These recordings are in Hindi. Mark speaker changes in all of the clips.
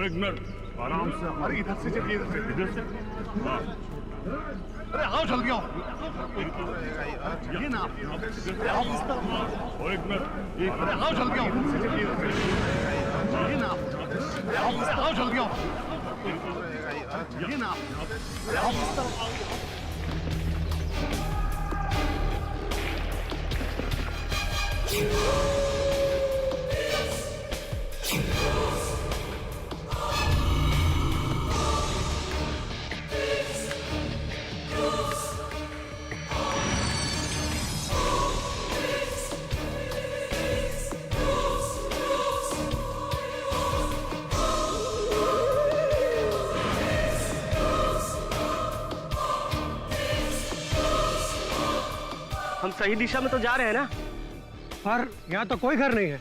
Speaker 1: और एक मिनट आराम से।
Speaker 2: अरे इधर से चलिए,
Speaker 1: इधर से। हाँ
Speaker 2: अरे आओ जल्दी आओ, चलिए ना आप।
Speaker 1: और एक मिनट।
Speaker 2: अरे आओ जल्दी आओ, चलिए ना आप। आओ जल्दी आओ, चलिए ना आप।
Speaker 3: हम सही दिशा में तो जा रहे हैं ना?
Speaker 4: पर यहाँ तो कोई घर नहीं है।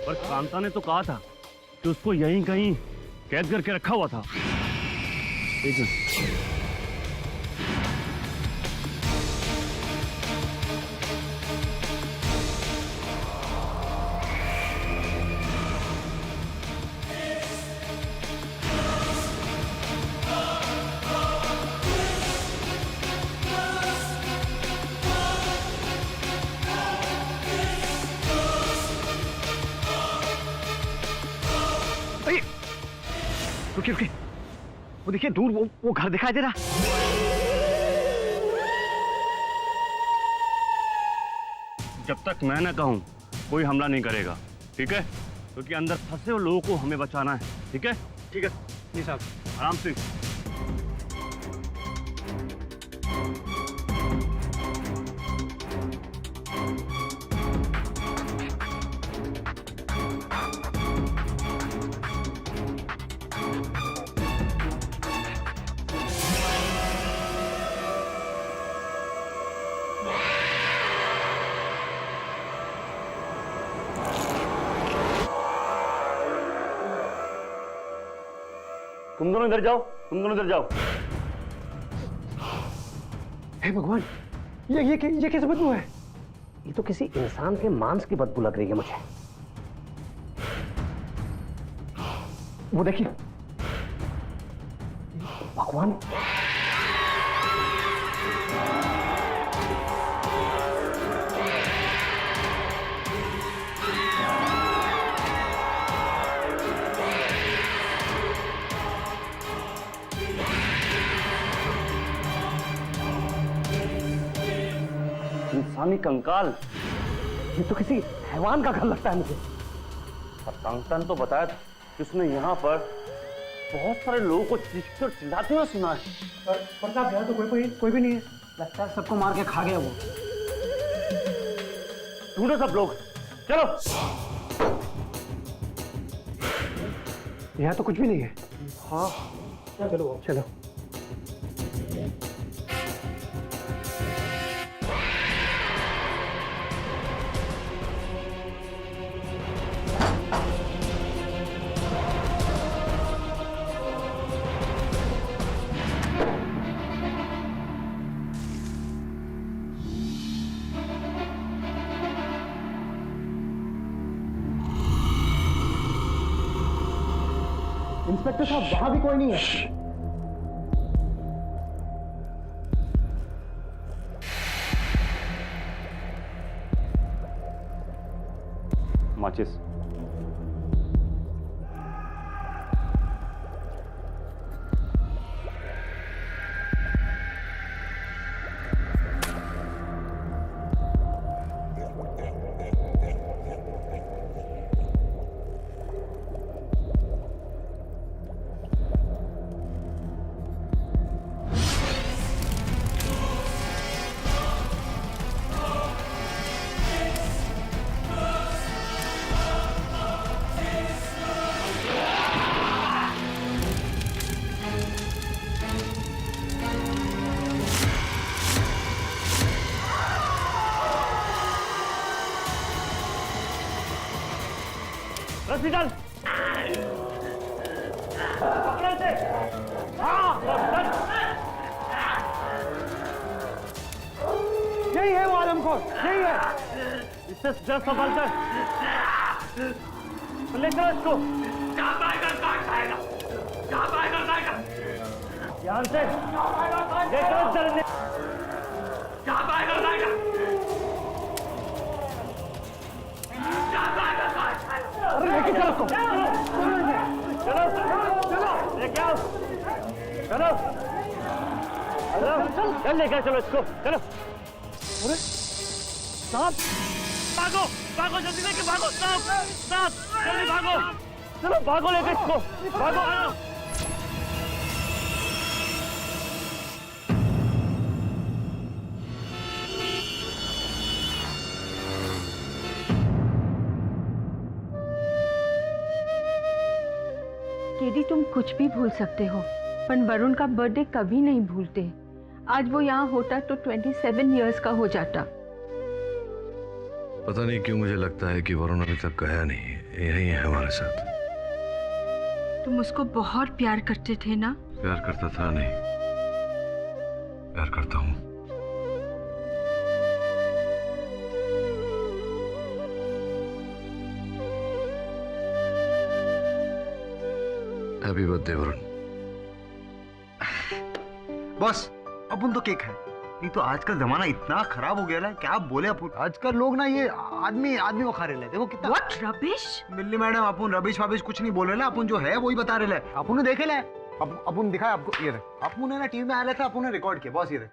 Speaker 1: पर कांता ने तो कहा था कि उसको यहीं कहीं कैद करके रखा हुआ था। एक मिनट।
Speaker 3: रुकिए रुकिए, वो देखिए दूर वो घर दिखाई दे रहा।
Speaker 1: जब तक मैं ना कहूं कोई हमला नहीं करेगा, ठीक है? क्योंकि अंदर फंसे हुए लोगों को हमें बचाना है, ठीक है?
Speaker 3: ठीक है
Speaker 4: जी साहब।
Speaker 1: आराम से। तुम दोनों इधर जाओ, तुम दोनों इधर जाओ।
Speaker 3: हे भगवान, ये कैसे बदबू है? ये तो किसी इंसान के मांस की बदबू लग रही है मुझे। वो देखिए, भगवान,
Speaker 1: इंसानी कंकाल।
Speaker 3: ये तो किसी हैवान का घर लगता है मुझे।
Speaker 1: और कांता ने तो बताया था कि उसने यहाँ पर बहुत सारे लोगों को चीखते और चिल्लाते हुए सुना है।
Speaker 4: पर साहब यहाँ तो कोई भी नहीं है। लगता है सबको मार के खा गया वो।
Speaker 1: ढूंढो सब लोग, चलो।
Speaker 4: यहाँ तो कुछ भी नहीं है।
Speaker 3: हाँ
Speaker 4: चलो चलो। इंस्पेक्टर साहब, वहां भी कोई नहीं है।
Speaker 1: माचिस। रस्सी डाल। पकड़ो इसे। हाँ,
Speaker 4: यही है वो आदमखोर, यही है।
Speaker 1: इससे जरा संभाल कर। ले चलो इसको। जहाँ पाएगा काट खाएगा, जहाँ पाएगा खाएगा। ध्यान से ले चलो चलने, जहाँ पाएगा खाएगा, जहाँ पाएगा काट खाएगा।
Speaker 3: अरे लेके चलो उसको।
Speaker 1: चलो चलो लेके आओ, चलो चलो चल लेके चलो इसको, चलो। अरे सांप, भागो भागो जल्दी लेके भागो, सांप सांप जल्दी भागो, चलो भागो लेके इसको, भागो आओ।
Speaker 5: केडी, तुम कुछ भी भूल सकते हो, पर वरुण का बर्थडे कभी नहीं भूलते। आज वो यहाँ होता तो 27 इयर्स का हो जाता।
Speaker 6: पता नहीं क्यों मुझे लगता है कि वरुण अभी तक गया नहीं है, यही है हमारे साथ।
Speaker 5: तुम उसको बहुत प्यार करते थे ना?
Speaker 6: प्यार करता था नहीं, प्यार करता हूँ। Happy birthday Varun.
Speaker 2: बस अपन तो केक है, नहीं तो आजकल जमाना इतना खराब हो गया है, क्या बोले अपन। आजकल लोग ना ये आदमी आदमी को खा रहे हैं, देखो कितना।
Speaker 5: What rubbish?
Speaker 2: मिल्ली मैडम, अपन रबिश वाबिश कुछ नहीं बोल रहे ना, अपन जो है वही बता रहे हैं। अपन ने देखे ले, अपन दिखाया आपको, ये रहे। अपन ने ना टीवी में आया था, अपन ने रिकॉर्ड किया, बस ये रहे।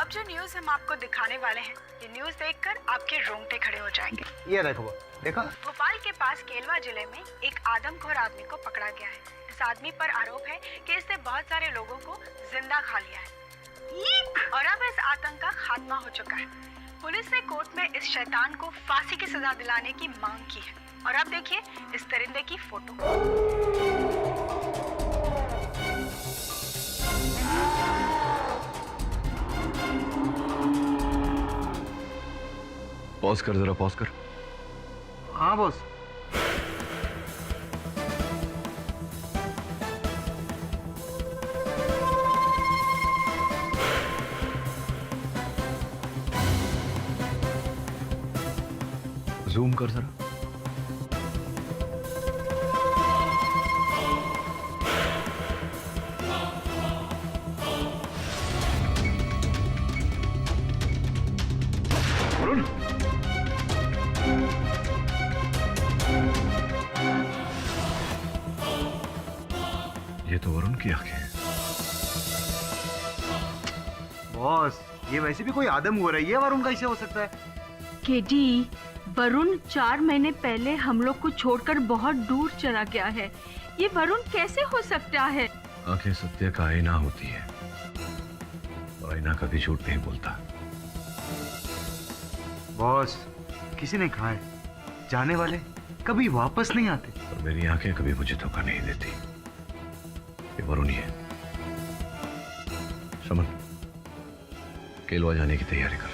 Speaker 7: अब जो न्यूज हम आपको दिखाने वाले हैं, ये न्यूज देखकर आपके रोंगटे खड़े हो जाएंगे।
Speaker 2: ये देखो, देखा।
Speaker 7: भोपाल के पास केलवा जिले में एक आदमखोर आदमी को पकड़ा गया है। इस आदमी पर आरोप है कि इसने बहुत सारे लोगों को जिंदा खा लिया है और अब इस आतंक का खात्मा हो चुका है। पुलिस ने कोर्ट में इस शैतान को फांसी की सजा दिलाने की मांग की है। और अब देखिए इस परिंदे की फोटो।
Speaker 6: पॉज कर, जरा पॉज कर।
Speaker 2: हाँ बॉस।
Speaker 6: जूम कर जरा।
Speaker 2: वरुण,
Speaker 6: ये तो वरुण की आंखें हैं।
Speaker 2: बॉस ये वैसे भी कोई आदम हो रही है, वरुण कैसे हो सकता है?
Speaker 5: केडी, वरुण 4 महीने पहले हम लोग को छोड़कर बहुत दूर चला गया है। ये वरुण कैसे हो सकता है?
Speaker 6: आंखें सत्य का आईना होती है और आईना कभी झूठ नहीं बोलता।
Speaker 2: बॉस किसी ने कहा है, जाने वाले कभी वापस नहीं आते।
Speaker 6: और मेरी आंखें कभी मुझे धोखा नहीं देती। ये वरुण ही है। समन, केलवा जाने की तैयारी कर।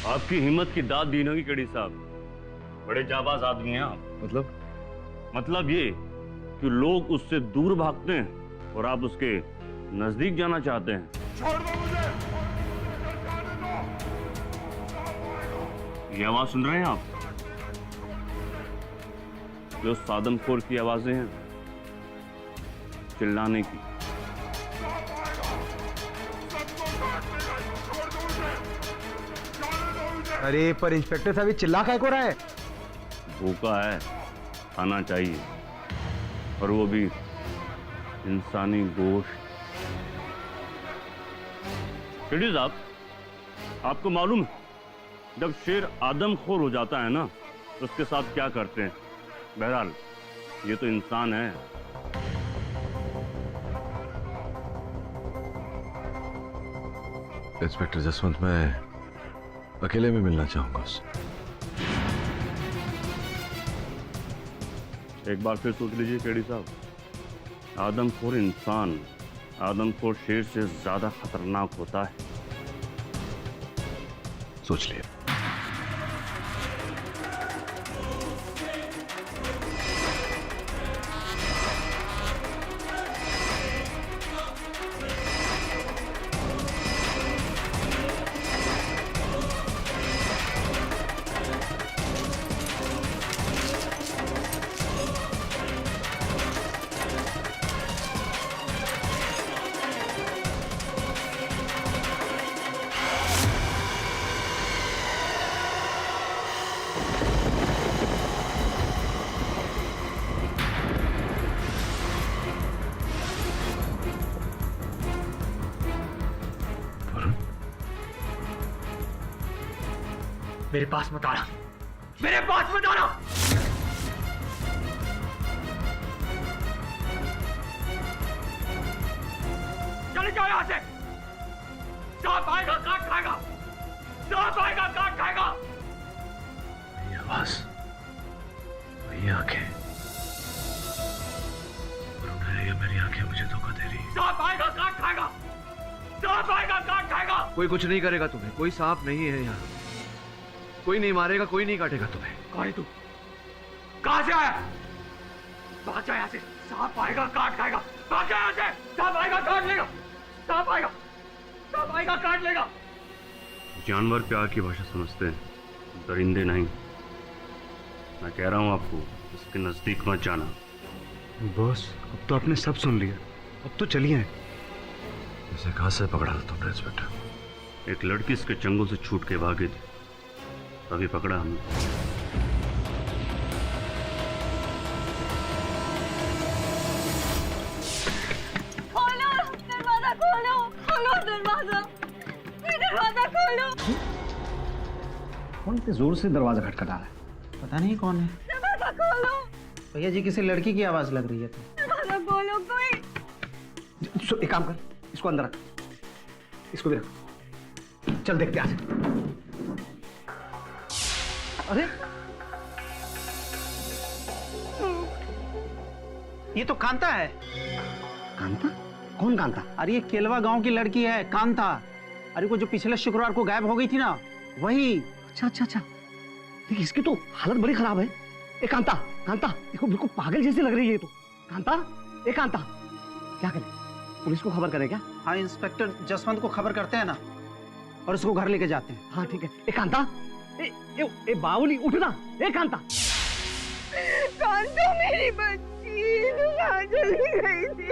Speaker 1: आपकी हिम्मत की दाद दी होगी केडी साहब, बड़े जाबाज आदमी हैं आप। मतलब ये कि लोग उससे दूर भागते हैं और आप उसके नजदीक जाना चाहते हैं।
Speaker 2: छोड़ दो मुझे।
Speaker 1: ये आवाज सुन रहे हैं आप? जो सादमखोर की आवाजें हैं, चिल्लाने की।
Speaker 2: अरे पर इंस्पेक्टर साहब चिल्ला क्या को रहा है?
Speaker 1: भूखा है, खाना चाहिए, और वो भी इंसानी गोश्त। केडी साहब, आपको मालूम है जब शेर आदमखोर हो जाता है ना तो उसके साथ क्या करते हैं? बहरहाल ये तो इंसान है।
Speaker 6: इंस्पेक्टर जसवंत, मैं अकेले में मिलना चाहूंगा उससे।
Speaker 1: एक बार फिर सोच लीजिए केडी साहब, आदमखोर इंसान आदमखोर शेर से ज्यादा खतरनाक होता है।
Speaker 6: सोच लिया।
Speaker 2: मेरे पास मत आना, मेरे पास मत आना। चले जाओ यहां से। सांप आएगा काट खाएगा, सांप आएगा काट खाएगा।
Speaker 6: वही आवाज, वही आंखें, वरुण है या मेरी आंखें मुझे धोखा दे रही है?
Speaker 2: सांप आएगा काट खाएगा, सांप आएगा काट खाएगा।
Speaker 6: कोई कुछ नहीं करेगा तुम्हें, कोई सांप नहीं है यहाँ, कोई नहीं मारेगा, कोई नहीं काटेगा तुम्हें।
Speaker 2: कौन है तू? कहां से आया? भाग जा यहाँ से, सांप आएगा काट खाएगा। भाग जा यहाँ से, सांप आएगा काट लेगा, सांप आएगा, सांप आएगा काट लेगा।
Speaker 1: जानवर प्यार की भाषा समझते हैं, दरिंदे नहीं। मैं कह रहा हूं आपको, इसके नजदीक मत जाना।
Speaker 2: बॉस, अब तो आपने सब सुन लिया, अब तो चलिए।
Speaker 6: इसे कहां से पकड़ा था तुमने इंस्पेक्टर?
Speaker 1: एक लड़की इसके चंगुल से छूट के भागी थी, तभी पकड़ा हमने।
Speaker 5: खोलो दरवाजा, खोलो खोलो दरवाजा, दरवाजा खोलो।
Speaker 3: कौन इतने जोर से दरवाजा खटखटा रहा है?
Speaker 4: पता नहीं कौन है।
Speaker 5: दरवाजा खोलो,
Speaker 4: भैया जी किसी लड़की की आवाज लग रही है। तो
Speaker 5: दरवाजा खोलो कोई।
Speaker 3: एक काम कर, इसको अंदर रख, इसको भी रख। चल देखते हैं। अरे
Speaker 4: ये तो कांता है।
Speaker 3: कांता? कौन कांता?
Speaker 4: अरे ये केलवा गांव की लड़की है कांता। अरे वो जो पिछले शुक्रवार को गायब हो गई थी ना, वही।
Speaker 3: अच्छा अच्छा अच्छा, देखिए इसकी तो हालत बड़ी खराब है। ए कांता, कांता देखो बिल्कुल पागल जैसी लग रही है ये तो। कांता, ए कांता, क्या करें? पुलिस को खबर करें क्या?
Speaker 4: हाँ, इंस्पेक्टर जसवंत को खबर करते हैं ना, और उसको घर लेके जाते हैं।
Speaker 3: हाँ ठीक है। ए कांता, ए बावली उठना। ए कांता,
Speaker 5: कांता मेरी बच्ची कहाँ चली गई थी?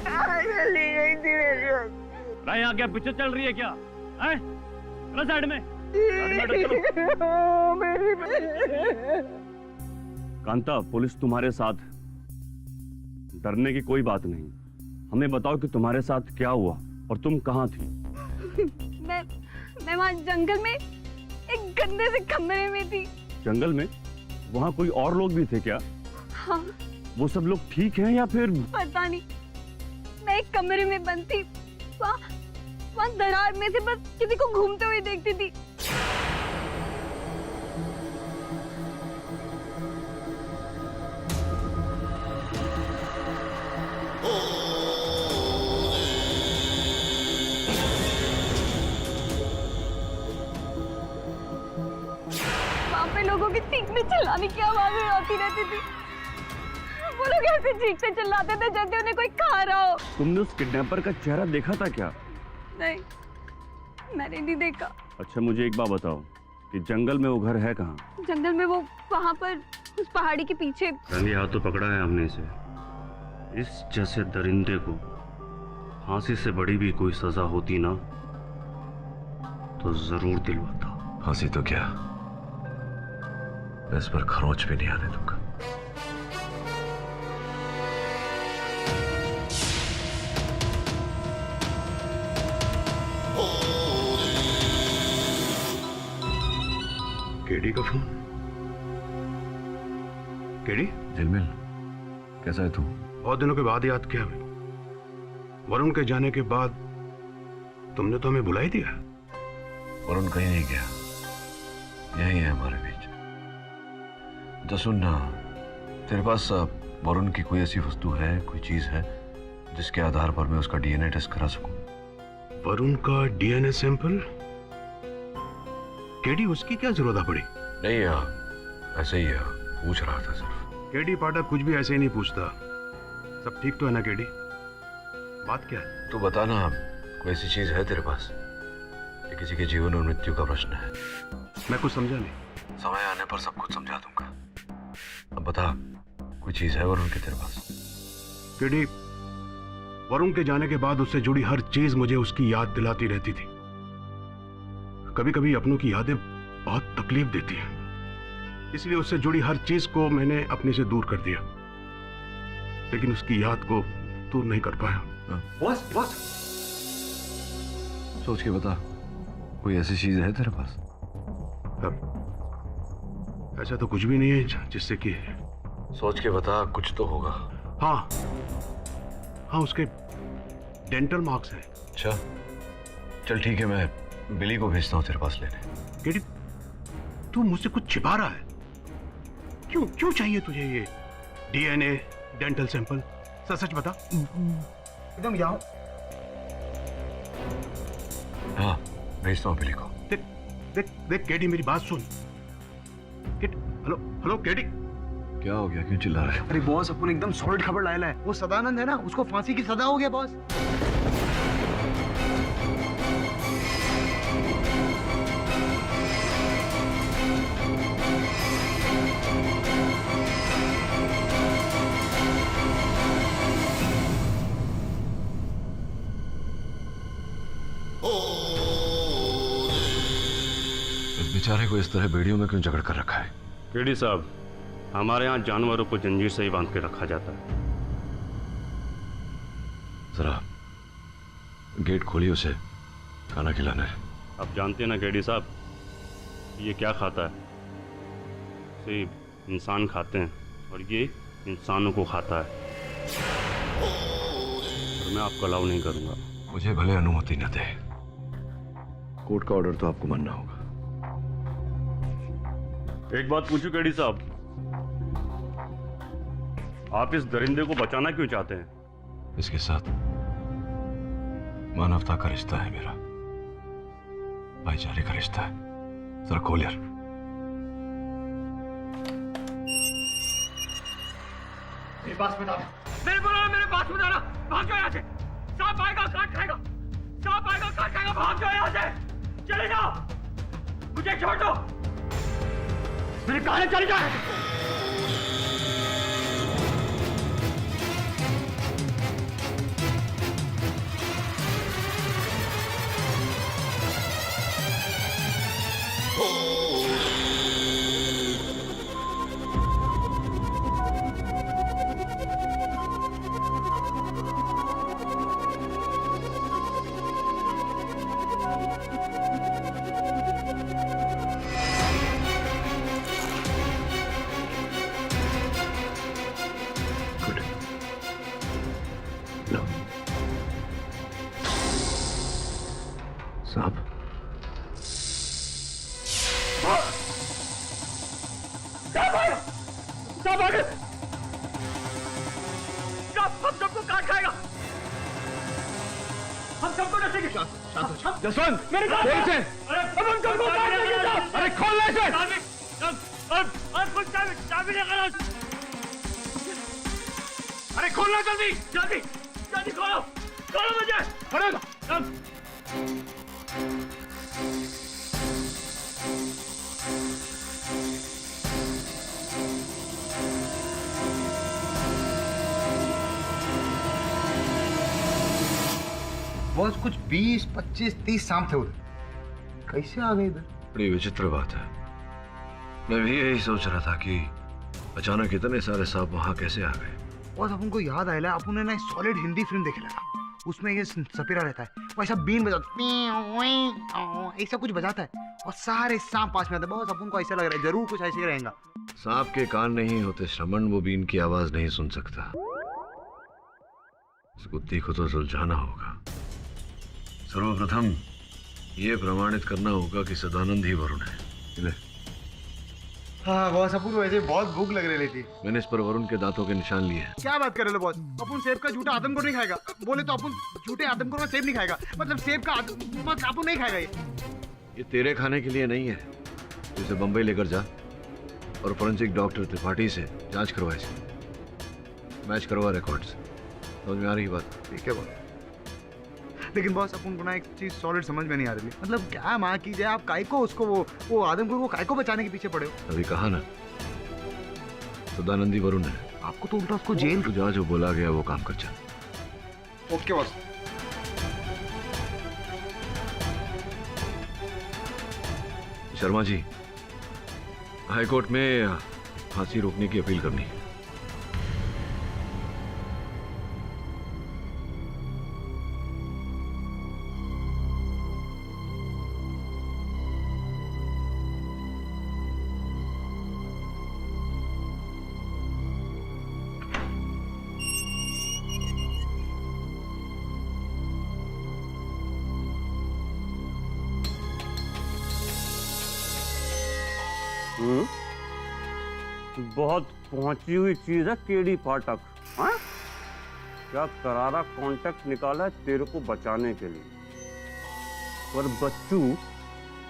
Speaker 5: कहाँ चली गई थी मेरी बच्ची?
Speaker 1: भाई यहाँ क्या पिक्चर चल रही है क्या? हैं? चलो साइड में।
Speaker 5: मेरी बच्ची।
Speaker 1: कांता, पुलिस तुम्हारे साथ है, डरने की कोई बात नहीं। हमें बताओ कि तुम्हारे साथ क्या हुआ और तुम कहाँ थी?
Speaker 5: मैं वहाँ जंगल में एक गंदे से कमरे में थी।
Speaker 1: जंगल में? वहाँ कोई और लोग भी थे क्या?
Speaker 5: हाँ।
Speaker 1: वो सब लोग ठीक हैं या फिर?
Speaker 5: पता नहीं, मैं एक कमरे में बंद थी। वहाँ दरार में से बस किसी को घूमते हुए देखती थी। वहाँ पे लोगों की चीखने चिल्लाने की आवाजें आती रहती थी। वो लोग ऐसे चीखते चिल्लाते थे जैसे उन्हें कोई खा रहा हो।
Speaker 1: तुमने उस किडनैपर का चेहरा देखा था क्या?
Speaker 5: नहीं, मैंने नहीं देखा।
Speaker 1: अच्छा मुझे एक बात बताओ कि जंगल में वो घर है कहाँ?
Speaker 5: जंगल में वो वहाँ पर उस पहाड़ी के पीछे।
Speaker 1: रंगे हाथों पकड़ा है हमने इसे। इस जैसे दरिंदे को फांसी से बड़ी भी कोई सजा होती ना तो जरूर दिलवाता।
Speaker 6: फांसी तो क्या, मैं इस पर खरोंच भी नहीं आने दूंगा।
Speaker 8: केडी का फोन? केडी?
Speaker 6: झिलमिल, कैसा है तू?
Speaker 8: बहुत दिनों के बाद याद किया हमें। वरुण के जाने के बाद तुमने तो हमें बुला ही दिया।
Speaker 6: वरुण कहीं नहीं गया, यही है हमारे बीच। तो सुन ना, तेरे पास वरुण की कोई ऐसी वस्तु है, कोई चीज है जिसके आधार पर मैं उसका डीएनए टेस्ट करा सकूं?
Speaker 8: वरुण का डीएनए सैंपल? केडी, उसकी क्या जरूरत पड़ी?
Speaker 6: नहीं यार, ऐसे ही है, पूछ रहा था सिर्फ।
Speaker 8: केडी पाठक कुछ भी ऐसे ही नहीं पूछता। सब ठीक तो है ना केडी? बात क्या है?
Speaker 6: तू बता ना, कोई ऐसी चीज है तेरे पास? ये किसी के जीवन और मृत्यु का प्रश्न है।
Speaker 8: मैं कुछ समझा नहीं।
Speaker 6: समय आने पर सब कुछ समझा दूंगा। अब बता, कोई चीज है वरुण की तेरे पास?
Speaker 8: केडी, वरुण के जाने के बाद उससे जुड़ी हर चीज मुझे उसकी याद दिलाती रहती थी। कभी कभी अपनों की यादें बहुत तकलीफ देती हैं, इसलिए उससे जुड़ी हर चीज को मैंने अपने से दूर कर दिया, लेकिन उसकी याद को दूर नहीं कर पाया।
Speaker 2: बॉस, बॉस,
Speaker 6: सोच के बता, कोई ऐसी चीज है तेरे पास?
Speaker 8: ऐसा तो कुछ भी नहीं है जिससे कि।
Speaker 6: सोच के बता, कुछ तो होगा।
Speaker 8: हाँ हाँ, उसके डेंटल मार्क्स हैं।
Speaker 6: अच्छा चल ठीक है, मैं बिली को भेजता हूँ तेरे पास लेने।
Speaker 8: केडी, तू मुझसे कुछ छिपा रहा है? क्यों क्यों चाहिए तुझे ये डीएनए डेंटल सैंपल? सच सच बता।
Speaker 4: एकदम यहाँ।
Speaker 6: हाँ भेजता हूँ बिली को।
Speaker 8: देख देख देख केडी, मेरी बात सुन। Hello hello KD.
Speaker 6: क्या हो गया, क्यों चिल्ला रहा है?
Speaker 4: अरे बॉस, अपन एकदम सॉलिड खबर लाया है। वो सदानंद है ना, उसको फांसी की सजा हो गया बॉस।
Speaker 6: इस बेचारे को इस तरह बेड़ियों में क्यों जकड़ कर रखा है?
Speaker 1: केडी साहब, हमारे यहाँ जानवरों को जंजीर से ही बांध के रखा जाता है।
Speaker 6: जरा गेट खोलिए, उसे खाना खिलाना है।
Speaker 1: आप जानते हैं ना केडी साहब, ये क्या खाता है? इसे इंसान खाते हैं और ये इंसानों को खाता है। और मैं आपको अलाउ नहीं करूंगा।
Speaker 6: मुझे भले अनुमति न दे, कोर्ट का ऑर्डर तो आपको मानना होगा।
Speaker 1: एक बात पूछूं केडी साहब, आप इस दरिंदे को बचाना क्यों चाहते हैं?
Speaker 6: इसके साथ मानवता का रिश्ता है मेरा, भाईचारे का रिश्ता है। जरा खोल यार।
Speaker 2: मेरे पास बता, मेरे बोला मेरे पास बता रहा। भाग जाओ यहाँ से, सांप आएगा काट खाएगा, सांप आएगा काट खाएगा। भाग जाओ यहाँ से, चले जाओ, मुझे छोड़ दो। मेरे कहा चले जाओ।
Speaker 6: गुड। लो सांप।
Speaker 2: सांप आ गया, सांप हम सबको काट खाएगा, हम सबको नसेंगे।
Speaker 3: जसवंत,
Speaker 2: मेरे साथ
Speaker 3: तेजी से।
Speaker 2: अरे अब हम सबको काट लेंगे।
Speaker 3: अरे खोल ले इसे।
Speaker 2: चाबी लेकर आओ। अरे खोलो जल्दी जल्दी जल्दी, खोलो खोलो मुझे।
Speaker 4: बॉस कुछ 20, 25, 30 सांप थे उधर, कैसे आ गए इधर?
Speaker 6: बड़ी विचित्र बात है। मैं भी यही सोच रहा था कि अचानक इतने सारे सांप वहां कैसे आ गए।
Speaker 4: बॉस अपन को याद आया, अपन ने ना सॉलिड हिंदी फिल्म देखे लगा, उसमें ये सपेरा रहता है, वो ऐसा बीन बजाता, ऐसा कुछ बजाता है और सारे सांप पास में आते हैं। बॉस अपन को ऐसा लग रहा है जरूर कुछ ऐसे ही रहेगा।
Speaker 6: सांप के कान नहीं होते श्रवण, वो बीन की आवाज नहीं सुन सकता। इस बुद्धि को तो सुलझाना होगा। सर्वप्रथम ये प्रमाणित करना होगा कि सदानंद ही वरुण है। ले।
Speaker 4: हाँ बॉस, अपन को वैसे बहुत भूख लग रही थी।
Speaker 6: मैंने इस पर वरुण के दांतों के निशान लिए हैं।
Speaker 4: क्या बात कर रहे हो बॉस? अपन सेब का झूठा आदमखोर नहीं खाएगा। बोले तो अपन झूठे आदमखोर में सेब नहीं खाएगा, मतलब सेब का अपन नहीं खाएगा।
Speaker 6: ये तेरे खाने के लिए नहीं है। इसे बंबई लेकर जा और फोरेंसिक डॉक्टर त्रिपाठी से जांच करवा, इसे मैच करवा रिकॉर्ड्स। समझ में आ रही बात?
Speaker 4: ठीक है बॉस। लेकिन बॉस अपन को ना एक चीज सॉलिड समझ में नहीं आ रही, मतलब क्या माँ की जाए, आप काय को उसको वो आदमखोर को काय को बचाने के पीछे पड़े हो?
Speaker 6: अभी कहा ना, सदानंदी वरुण है।
Speaker 4: आपको तो उल्टा उसको जेल।
Speaker 6: तू जा, जो बोला गया वो काम कर जा।
Speaker 4: Okay boss.
Speaker 6: Sharma ji, high court में फांसी रोकने की अपील करनी है।
Speaker 1: बहुत पहुंची हुई चीज है केडी फाटक। हाँ? क्या करारा कॉन्टेक्ट निकाला है तेरे को बचाने के लिए, पर बच्चू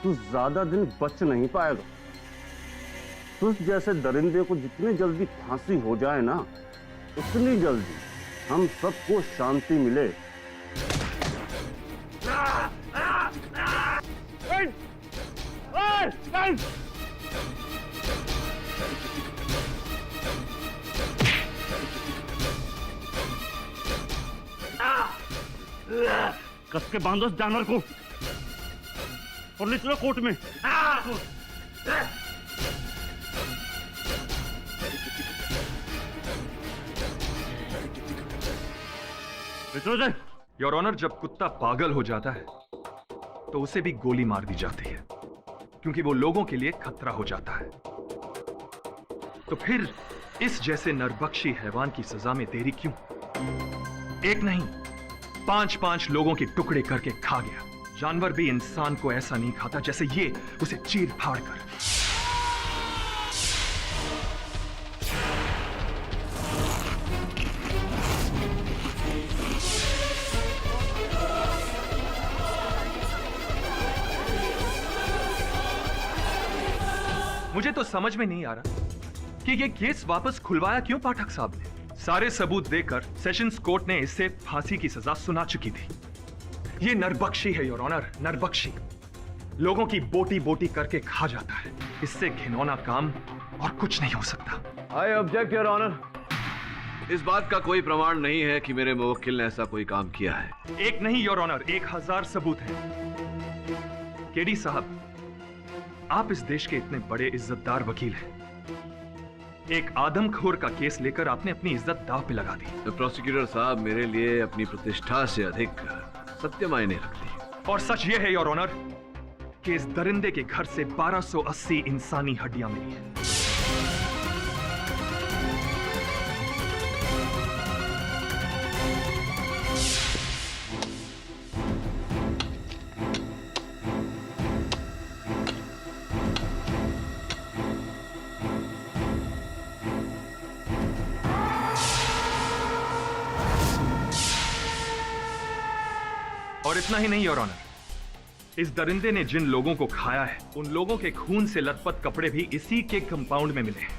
Speaker 1: तू ज्यादा दिन बच नहीं पाएगा। तुझ जैसे दरिंदे को जितनी जल्दी फांसी हो जाए ना, उतनी जल्दी हम सबको शांति मिले। कस के बांधो इस जानवर को और ले चलो कोर्ट में।
Speaker 9: योर ऑनर, जब कुत्ता पागल हो जाता है तो उसे भी गोली मार दी जाती है, क्योंकि वो लोगों के लिए खतरा हो जाता है। तो फिर इस जैसे नरबख्शी हैवान की सजा में देरी क्यों? एक नहीं, 5-5 लोगों के टुकड़े करके खा गया। जानवर भी इंसान को ऐसा नहीं खाता जैसे ये उसे चीर फाड़ कर। मुझे तो समझ में नहीं आ रहा कि ये केस वापस खुलवाया क्यों पाठक साहब ने। सारे सबूत देकर सेशंस कोर्ट ने इसे फांसी की सजा सुना चुकी थी। ये नरबख्शी है योर ऑनर, नरबख्शी। लोगों की बोटी बोटी करके खा जाता है। इससे घिनौना काम और कुछ नहीं हो सकता।
Speaker 6: I object your honour. इस बात का कोई प्रमाण नहीं है कि मेरे मुवक्किल ने ऐसा कोई काम किया है।
Speaker 9: एक नहीं योर ऑनर, 1000 सबूत हैं। केडी साहब, आप इस देश के इतने बड़े इज्जतदार वकील हैं। एक आदमखोर का केस लेकर आपने अपनी इज्जत दांव पे लगा दी।
Speaker 6: तो प्रोसिक्यूटर साहब, मेरे लिए अपनी प्रतिष्ठा से अधिक सत्य मायने रखती है।
Speaker 9: और सच यह है योर ऑनर कि इस दरिंदे के घर से 1280 इंसानी हड्डियां मिली हैं। और इतना ही नहीं योर ऑनर, इस दरिंदे ने जिन लोगों को खाया है, उन लोगों के खून से लथपथ कपड़े भी इसी के कंपाउंड में मिले हैं।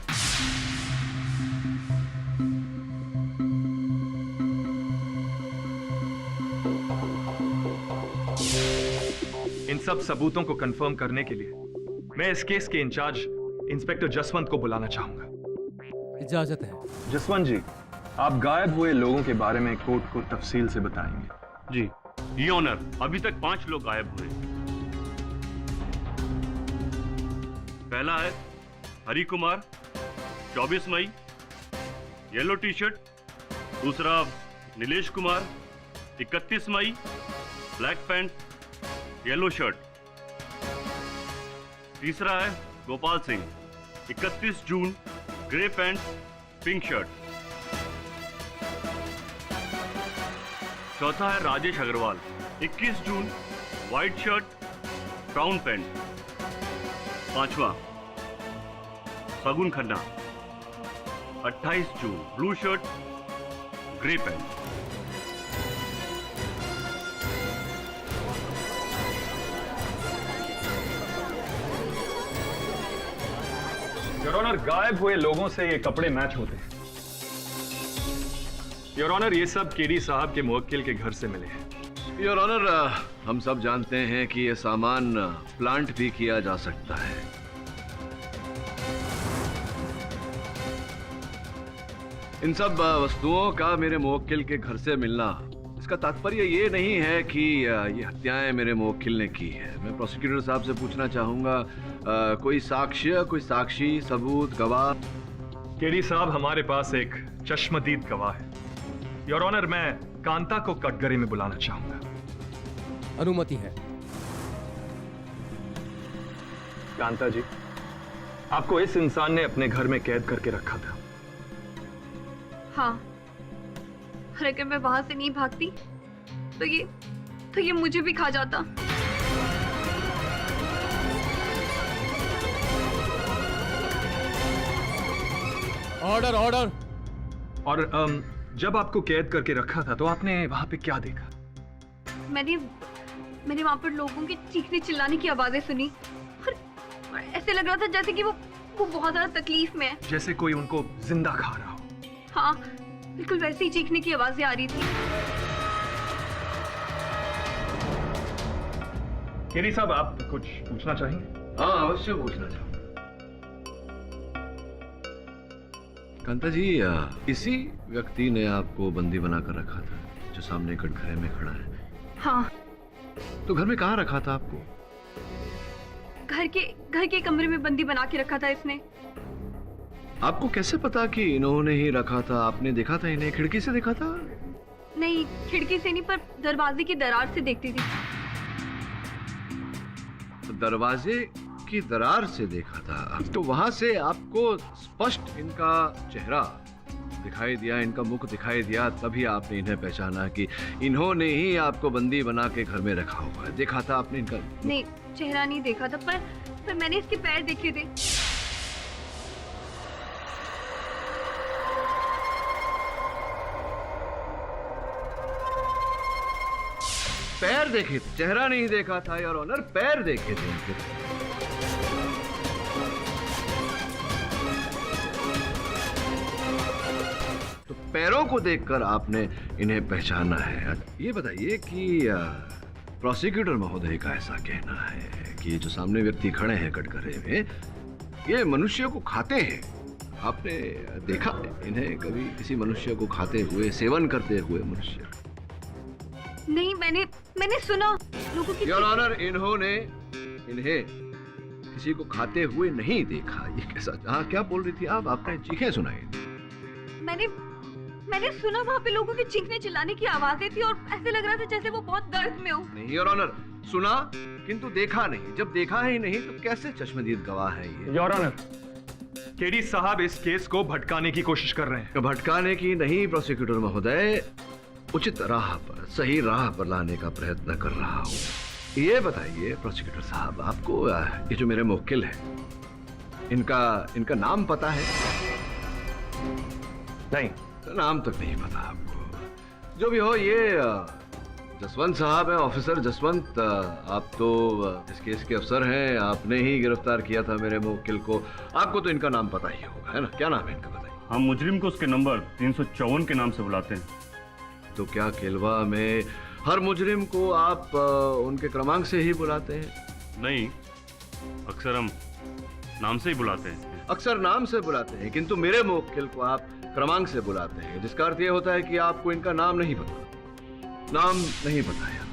Speaker 9: इन सब सबूतों को कंफर्म करने के लिए मैं इस केस के इंचार्ज इंस्पेक्टर जसवंत को बुलाना चाहूंगा।
Speaker 10: इजाजत है।
Speaker 9: जसवंत जी, आप गायब हुए लोगों के बारे में कोर्ट को तफसील से बताएंगे।
Speaker 1: जी ये ऑनर, अभी तक 5 लोग गायब हुए। पहला है हरि कुमार, 24 मई, येलो टी शर्ट। दूसरा नीलेश कुमार, 31 मई, ब्लैक पैंट, येलो शर्ट। तीसरा है गोपाल सिंह, 31 जून, ग्रे पैंट, पिंक शर्ट। चौथा है राजेश अग्रवाल, 21 जून, व्हाइट शर्ट, ब्राउन पैंट। पांचवा फगुन खन्ना, 28 जून, blue shirt, grey pant.
Speaker 9: Your honour, गायब हुए लोगों से ये कपड़े मैच होते हैं। योर ऑनर, ये सब केडी साहब के मुवक्किल के घर से मिले हैं।
Speaker 6: योर ऑनर, हम सब जानते हैं कि यह सामान प्लांट भी किया जा सकता है। इन सब वस्तुओं का मेरे मुवक्किल के घर से मिलना, इसका तात्पर्य ये नहीं है कि ये हत्याएं मेरे मुवक्किल ने की है। मैं प्रोसिक्यूटर साहब से पूछना चाहूंगा, कोई साक्ष्य, कोई साक्षी, सबूत, गवाह?
Speaker 9: केडी साहब, हमारे पास एक चश्मदीद गवाह है। योर ऑनर, मैं कांता को कटघरे में बुलाना चाहूंगा।
Speaker 10: अनुमति है।
Speaker 9: कांता जी, आपको इस इंसान ने अपने घर में कैद करके रखा था।
Speaker 5: हाँ, लेकिन मैं वहां से नहीं भागती तो ये मुझे भी खा जाता।
Speaker 10: Order order.
Speaker 9: और जब आपको कैद करके रखा था तो आपने वहां पे क्या देखा?
Speaker 5: मैंने वहां पर लोगों के चीखने चिल्लाने की आवाजें सुनी और ऐसे लग रहा था जैसे कि वो बहुत ज्यादा तकलीफ में है।
Speaker 9: जैसे कोई उनको जिंदा खा रहा हो।
Speaker 5: हाँ, बिल्कुल वैसे ही चीखने की आवाजें आ रही थी।
Speaker 9: केरी साहब, आप कुछ पूछना चाहेंगे?
Speaker 6: हाँ, अवश्य पूछना चाहूँ। कांता जी, इसी व्यक्ति ने आपको बंदी बनाकर रखा था जो सामने कटघरे में खड़ा है?
Speaker 5: हाँ।
Speaker 6: तो घर में कहाँ रखा था आपको?
Speaker 5: घर के कमरे में बंदी बना के रखा था इसने।
Speaker 6: आपको कैसे पता कि इन्होंने ही रखा था? आपने देखा था इन्हें? खिड़की से देखा था?
Speaker 5: नहीं, खिड़की से नहीं, पर दरवाजे की दरार से देखती थी।
Speaker 6: दरवाजे की दरार से देखा था, तो वहां से आपको स्पष्ट इनका चेहरा दिखाई दिया, इनका मुख दिखाई दिया, तभी आपने इन्हें पहचाना कि इन्होंने ही आपको बंदी बना के घर में रखा हुआ है। देखा था आपने इनका?
Speaker 5: नहीं, चेहरा नहीं देखा था, पर मैंने इसके पैर देखे थे।
Speaker 6: पैर देखे थे, चेहरा नहीं देखा था योर ऑनर, पैर देखे थे उनके। तो पैरों को देखकर आपने इन्हें पहचाना है। ये बताइए कि प्रोसिक्यूटर महोदय का ऐसा कहना है कि जो सामने व्यक्ति खड़े हैं कटघरे में, ये मनुष्य को खाते हैं। आपने देखा इन्हें कभी किसी मनुष्य को खाते हुए, सेवन करते हुए मनुष्य?
Speaker 5: नहीं, मैंने सुना लोगों की।
Speaker 6: योर ऑनर, इन्होंने इन्हें किसी को खाते हुए नहीं देखा। ये कैसा? हाँ, क्या बोल रही थी आप? आपने चीखें सुनाई?
Speaker 5: मैंने सुना वहाँ पे लोगों के चीखने चिल्लाने की आवाजें थी और ऐसे लग रहा था जैसे वो बहुत दर्द में हो।
Speaker 6: नहीं योर ऑनर, सुना किंतु देखा नहीं। जब देखा ही नहीं तो कैसे चश्मदीद गवाह है ये?
Speaker 9: योर ऑनर, केडी साहब इस केस को भटकाने की कोशिश कर रहे हैं।
Speaker 6: भटकाने की नहीं प्रोसिक्यूटर महोदय, उचित राह पर, सही राह पर लाने का प्रयत्न कर रहा हूँ। ये बताइए प्रोसिक्यूटर साहब, आपको ये जो मेरे मुवक्किल हैं, इनका नाम पता है?
Speaker 9: नहीं,
Speaker 6: नाम तक नहीं पता आपको। जो भी हो, ये जसवंत साहब है, ऑफिसर जसवंत। आप तो इस केस के अफसर हैं, आपने ही गिरफ्तार किया था मेरे मुवक्किल को। आपको तो इनका नाम पता ही होगा, है ना? क्या नाम है इनका, बताइए।
Speaker 1: हम मुजरिम को उसके नंबर 354 के नाम से बुलाते हैं।
Speaker 6: तो क्या केलवा में हर मुजरिम को आप उनके क्रमांक से ही बुलाते हैं?
Speaker 1: नहीं, अक्सर हम नाम से ही बुलाते हैं।
Speaker 6: अक्सर नाम से बुलाते हैं, किंतु मेरे मुवक्किल को आप क्रमांक से बुलाते हैं, जिसका अर्थ यह होता है कि आपको इनका नाम नहीं पता। नाम नहीं पता है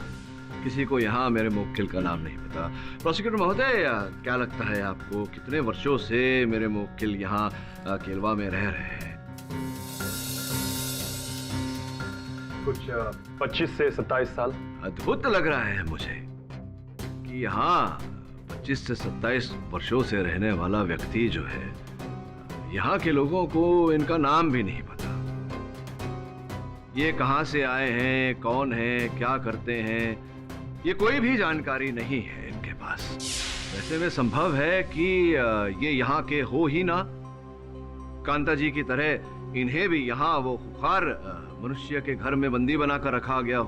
Speaker 6: किसी को यहाँ, मेरे मुवक्किल का नाम नहीं पता। प्रोसिक्यूटर महोदय, क्या लगता है आपको कितने वर्षों से मेरे मुवक्किल यहाँ केलवा में रह रहे हैं?
Speaker 9: कुछ 25 से 27 साल।
Speaker 6: अद्भुत लग रहा है मुझे कि यहाँ 25 से 27 वर्षों से रहने वाला व्यक्ति जो है, यहाँ के लोगों को इनका नाम भी नहीं पता। ये कहाँ से आए हैं, कौन हैं, क्या करते हैं, ये कोई भी जानकारी नहीं है इनके पास। ऐसे में संभव है कि ये यहाँ के हो ही ना। कांता जी की तरह इन्हें भी यहाँ वो खुखार मनुष्य के घर में बंदी बनाकर रखा गया हो।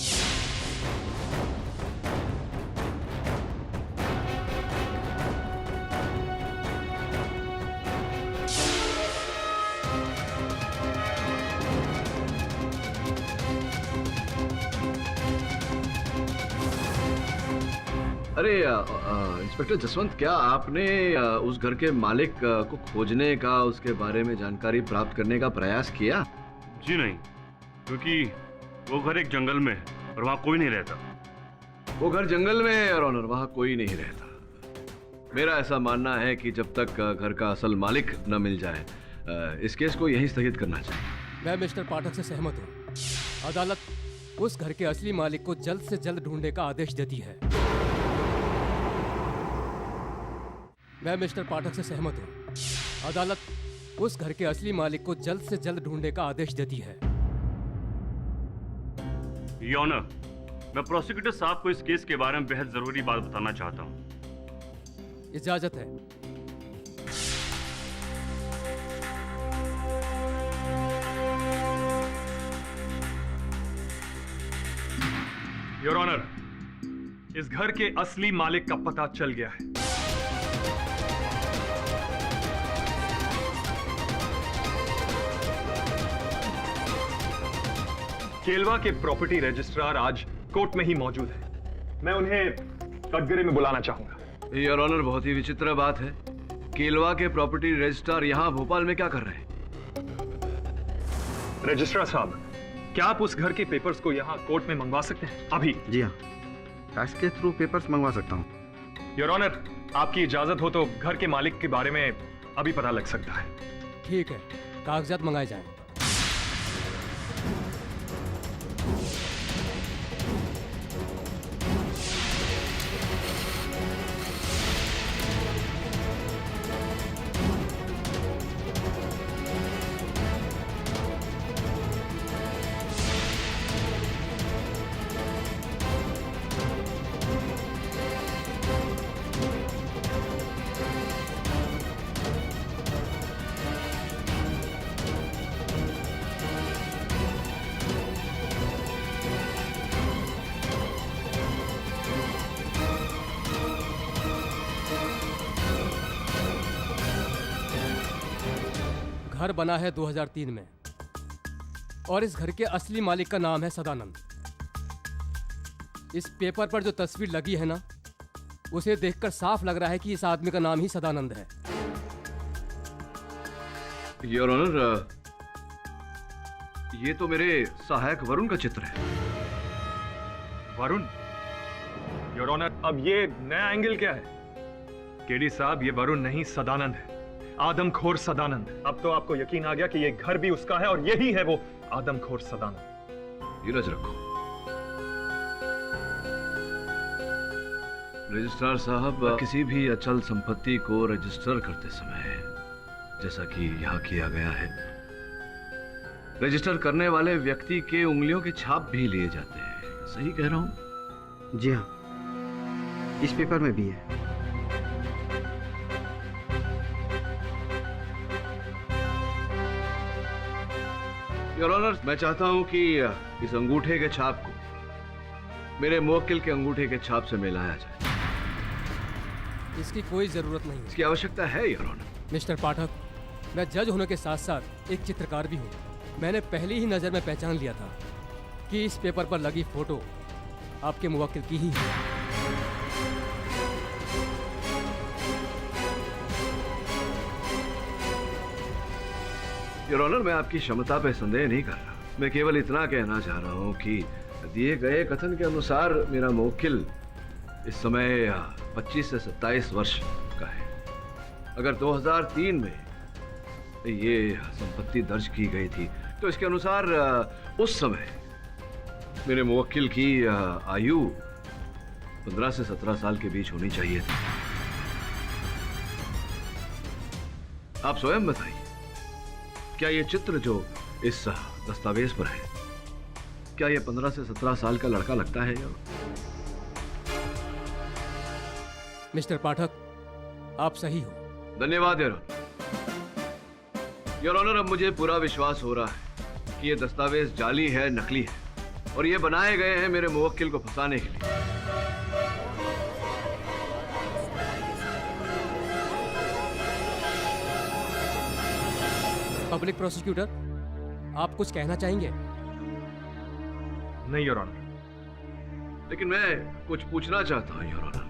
Speaker 6: अरे इंस्पेक्टर जसवंत, क्या आपने उस घर के मालिक को खोजने का, उसके बारे में जानकारी प्राप्त करने का प्रयास किया?
Speaker 1: जी नहीं, क्योंकि वो घर एक जंगल में है और वहाँ कोई नहीं रहता।
Speaker 6: वो घर जंगल में है और ऑनर, वहाँ कोई नहीं रहता। मेरा ऐसा मानना है कि जब तक घर का असल मालिक न मिल जाए, इस केस को यहीं स्थगित करना चाहिए।
Speaker 10: मैं मिस्टर पाठक से सहमत हूँ। अदालत उस घर के असली मालिक को जल्द से जल्द ढूंढने का आदेश देती है। मैं मिस्टर पाठक से सहमत हूँ। अदालत उस घर के असली मालिक को जल्द से जल्द ढूंढने का आदेश देती है।
Speaker 1: योर ऑनर, मैं प्रोसिक्यूटर साहब को इस केस के बारे में बेहद जरूरी बात बताना चाहता हूँ।
Speaker 10: इजाजत है।
Speaker 9: योर ऑनर, इस घर के असली मालिक का पता चल गया है। केलवा के प्रॉपर्टी रजिस्ट्रार आज कोर्ट में ही मौजूद है। मैं उन्हें कटघरे में बुलाना चाहूंगा।
Speaker 6: योर ऑनर, बहुत ही विचित्र बात है। केलवा के प्रॉपर्टी रजिस्ट्रार यहाँ भोपाल में क्या कर रहे हैं?
Speaker 9: रजिस्ट्रार साहब, क्या आप उस घर के पेपर्स को यहाँ कोर्ट में मंगवा सकते हैं अभी?
Speaker 11: जी हाँ, फैक्स के थ्रू पेपर्स मंगवा सकता हूँ।
Speaker 9: योर ऑनर, आपकी इजाजत हो तो घर के मालिक के बारे में अभी पता लग सकता है।
Speaker 10: ठीक है, कागजात मंगाए जाएं। घर बना है 2003 में और इस घर के असली मालिक का नाम है सदानंद। इस पेपर पर जो तस्वीर लगी है ना, उसे देखकर साफ लग रहा है कि इस आदमी का नाम ही सदानंद है।
Speaker 6: योर ऑनर, ये तो मेरे सहायक वरुण का चित्र है।
Speaker 9: वरुण? योर ऑनर, अब ये नया एंगल क्या है? केडी साहब, ये वरुण नहीं सदानंद है, आदमखोर सदानंद। अब तो आपको यकीन आ गया कि ये घर भी उसका है और यही है वो आदमखोर सदानंद।
Speaker 6: धीरज रखो रजिस्ट्रार साहब। किसी भी अचल संपत्ति को रजिस्टर करते समय, जैसा कि यहाँ किया गया है, रजिस्टर करने वाले व्यक्ति के उंगलियों के छाप भी लिए जाते हैं। सही कह रहा हूं?
Speaker 11: जी हाँ, इस पेपर में भी है।
Speaker 6: योर ऑनर, मैं चाहता हूं कि इस अंगूठे के छाप को मेरे मुवक्किल के अंगूठे के छाप से मिलाया जाए।
Speaker 10: इसकी कोई जरूरत नहीं है।
Speaker 6: इसकी आवश्यकता है योर ऑनर।
Speaker 10: मिस्टर पाठक, मैं जज होने के साथ साथ एक चित्रकार भी हूँ। मैंने पहली ही नज़र में पहचान लिया था कि इस पेपर पर लगी फोटो आपके मुवक्किल की ही है।
Speaker 6: योर ऑनर, मैं आपकी क्षमता पे संदेह नहीं कर रहा। मैं केवल इतना कहना चाह रहा हूं कि दिए गए कथन के अनुसार मेरा मुवक्किल इस समय 25 से 27 वर्ष का है। अगर 2003 में ये संपत्ति दर्ज की गई थी तो इसके अनुसार उस समय मेरे मुवक्किल की आयु 15 से 17 साल के बीच होनी चाहिए थी। आप स्वयं बताइए, क्या ये चित्र जो इस दस्तावेज पर है, क्या ये 15 से 17 साल का लड़का लगता है? या
Speaker 10: मिस्टर पाठक, आप सही हो।
Speaker 6: धन्यवाद योर ऑनर। योर ऑनर, अब मुझे पूरा विश्वास हो रहा है कि ये दस्तावेज जाली है, नकली है और ये बनाए गए हैं मेरे मुवक्किल को फंसाने के लिए।
Speaker 10: पब्लिक प्रोसिक्यूटर, आप कुछ कहना चाहेंगे?
Speaker 9: नहीं योर ऑनर।
Speaker 6: लेकिन मैं कुछ पूछना चाहता हूं योर ऑनर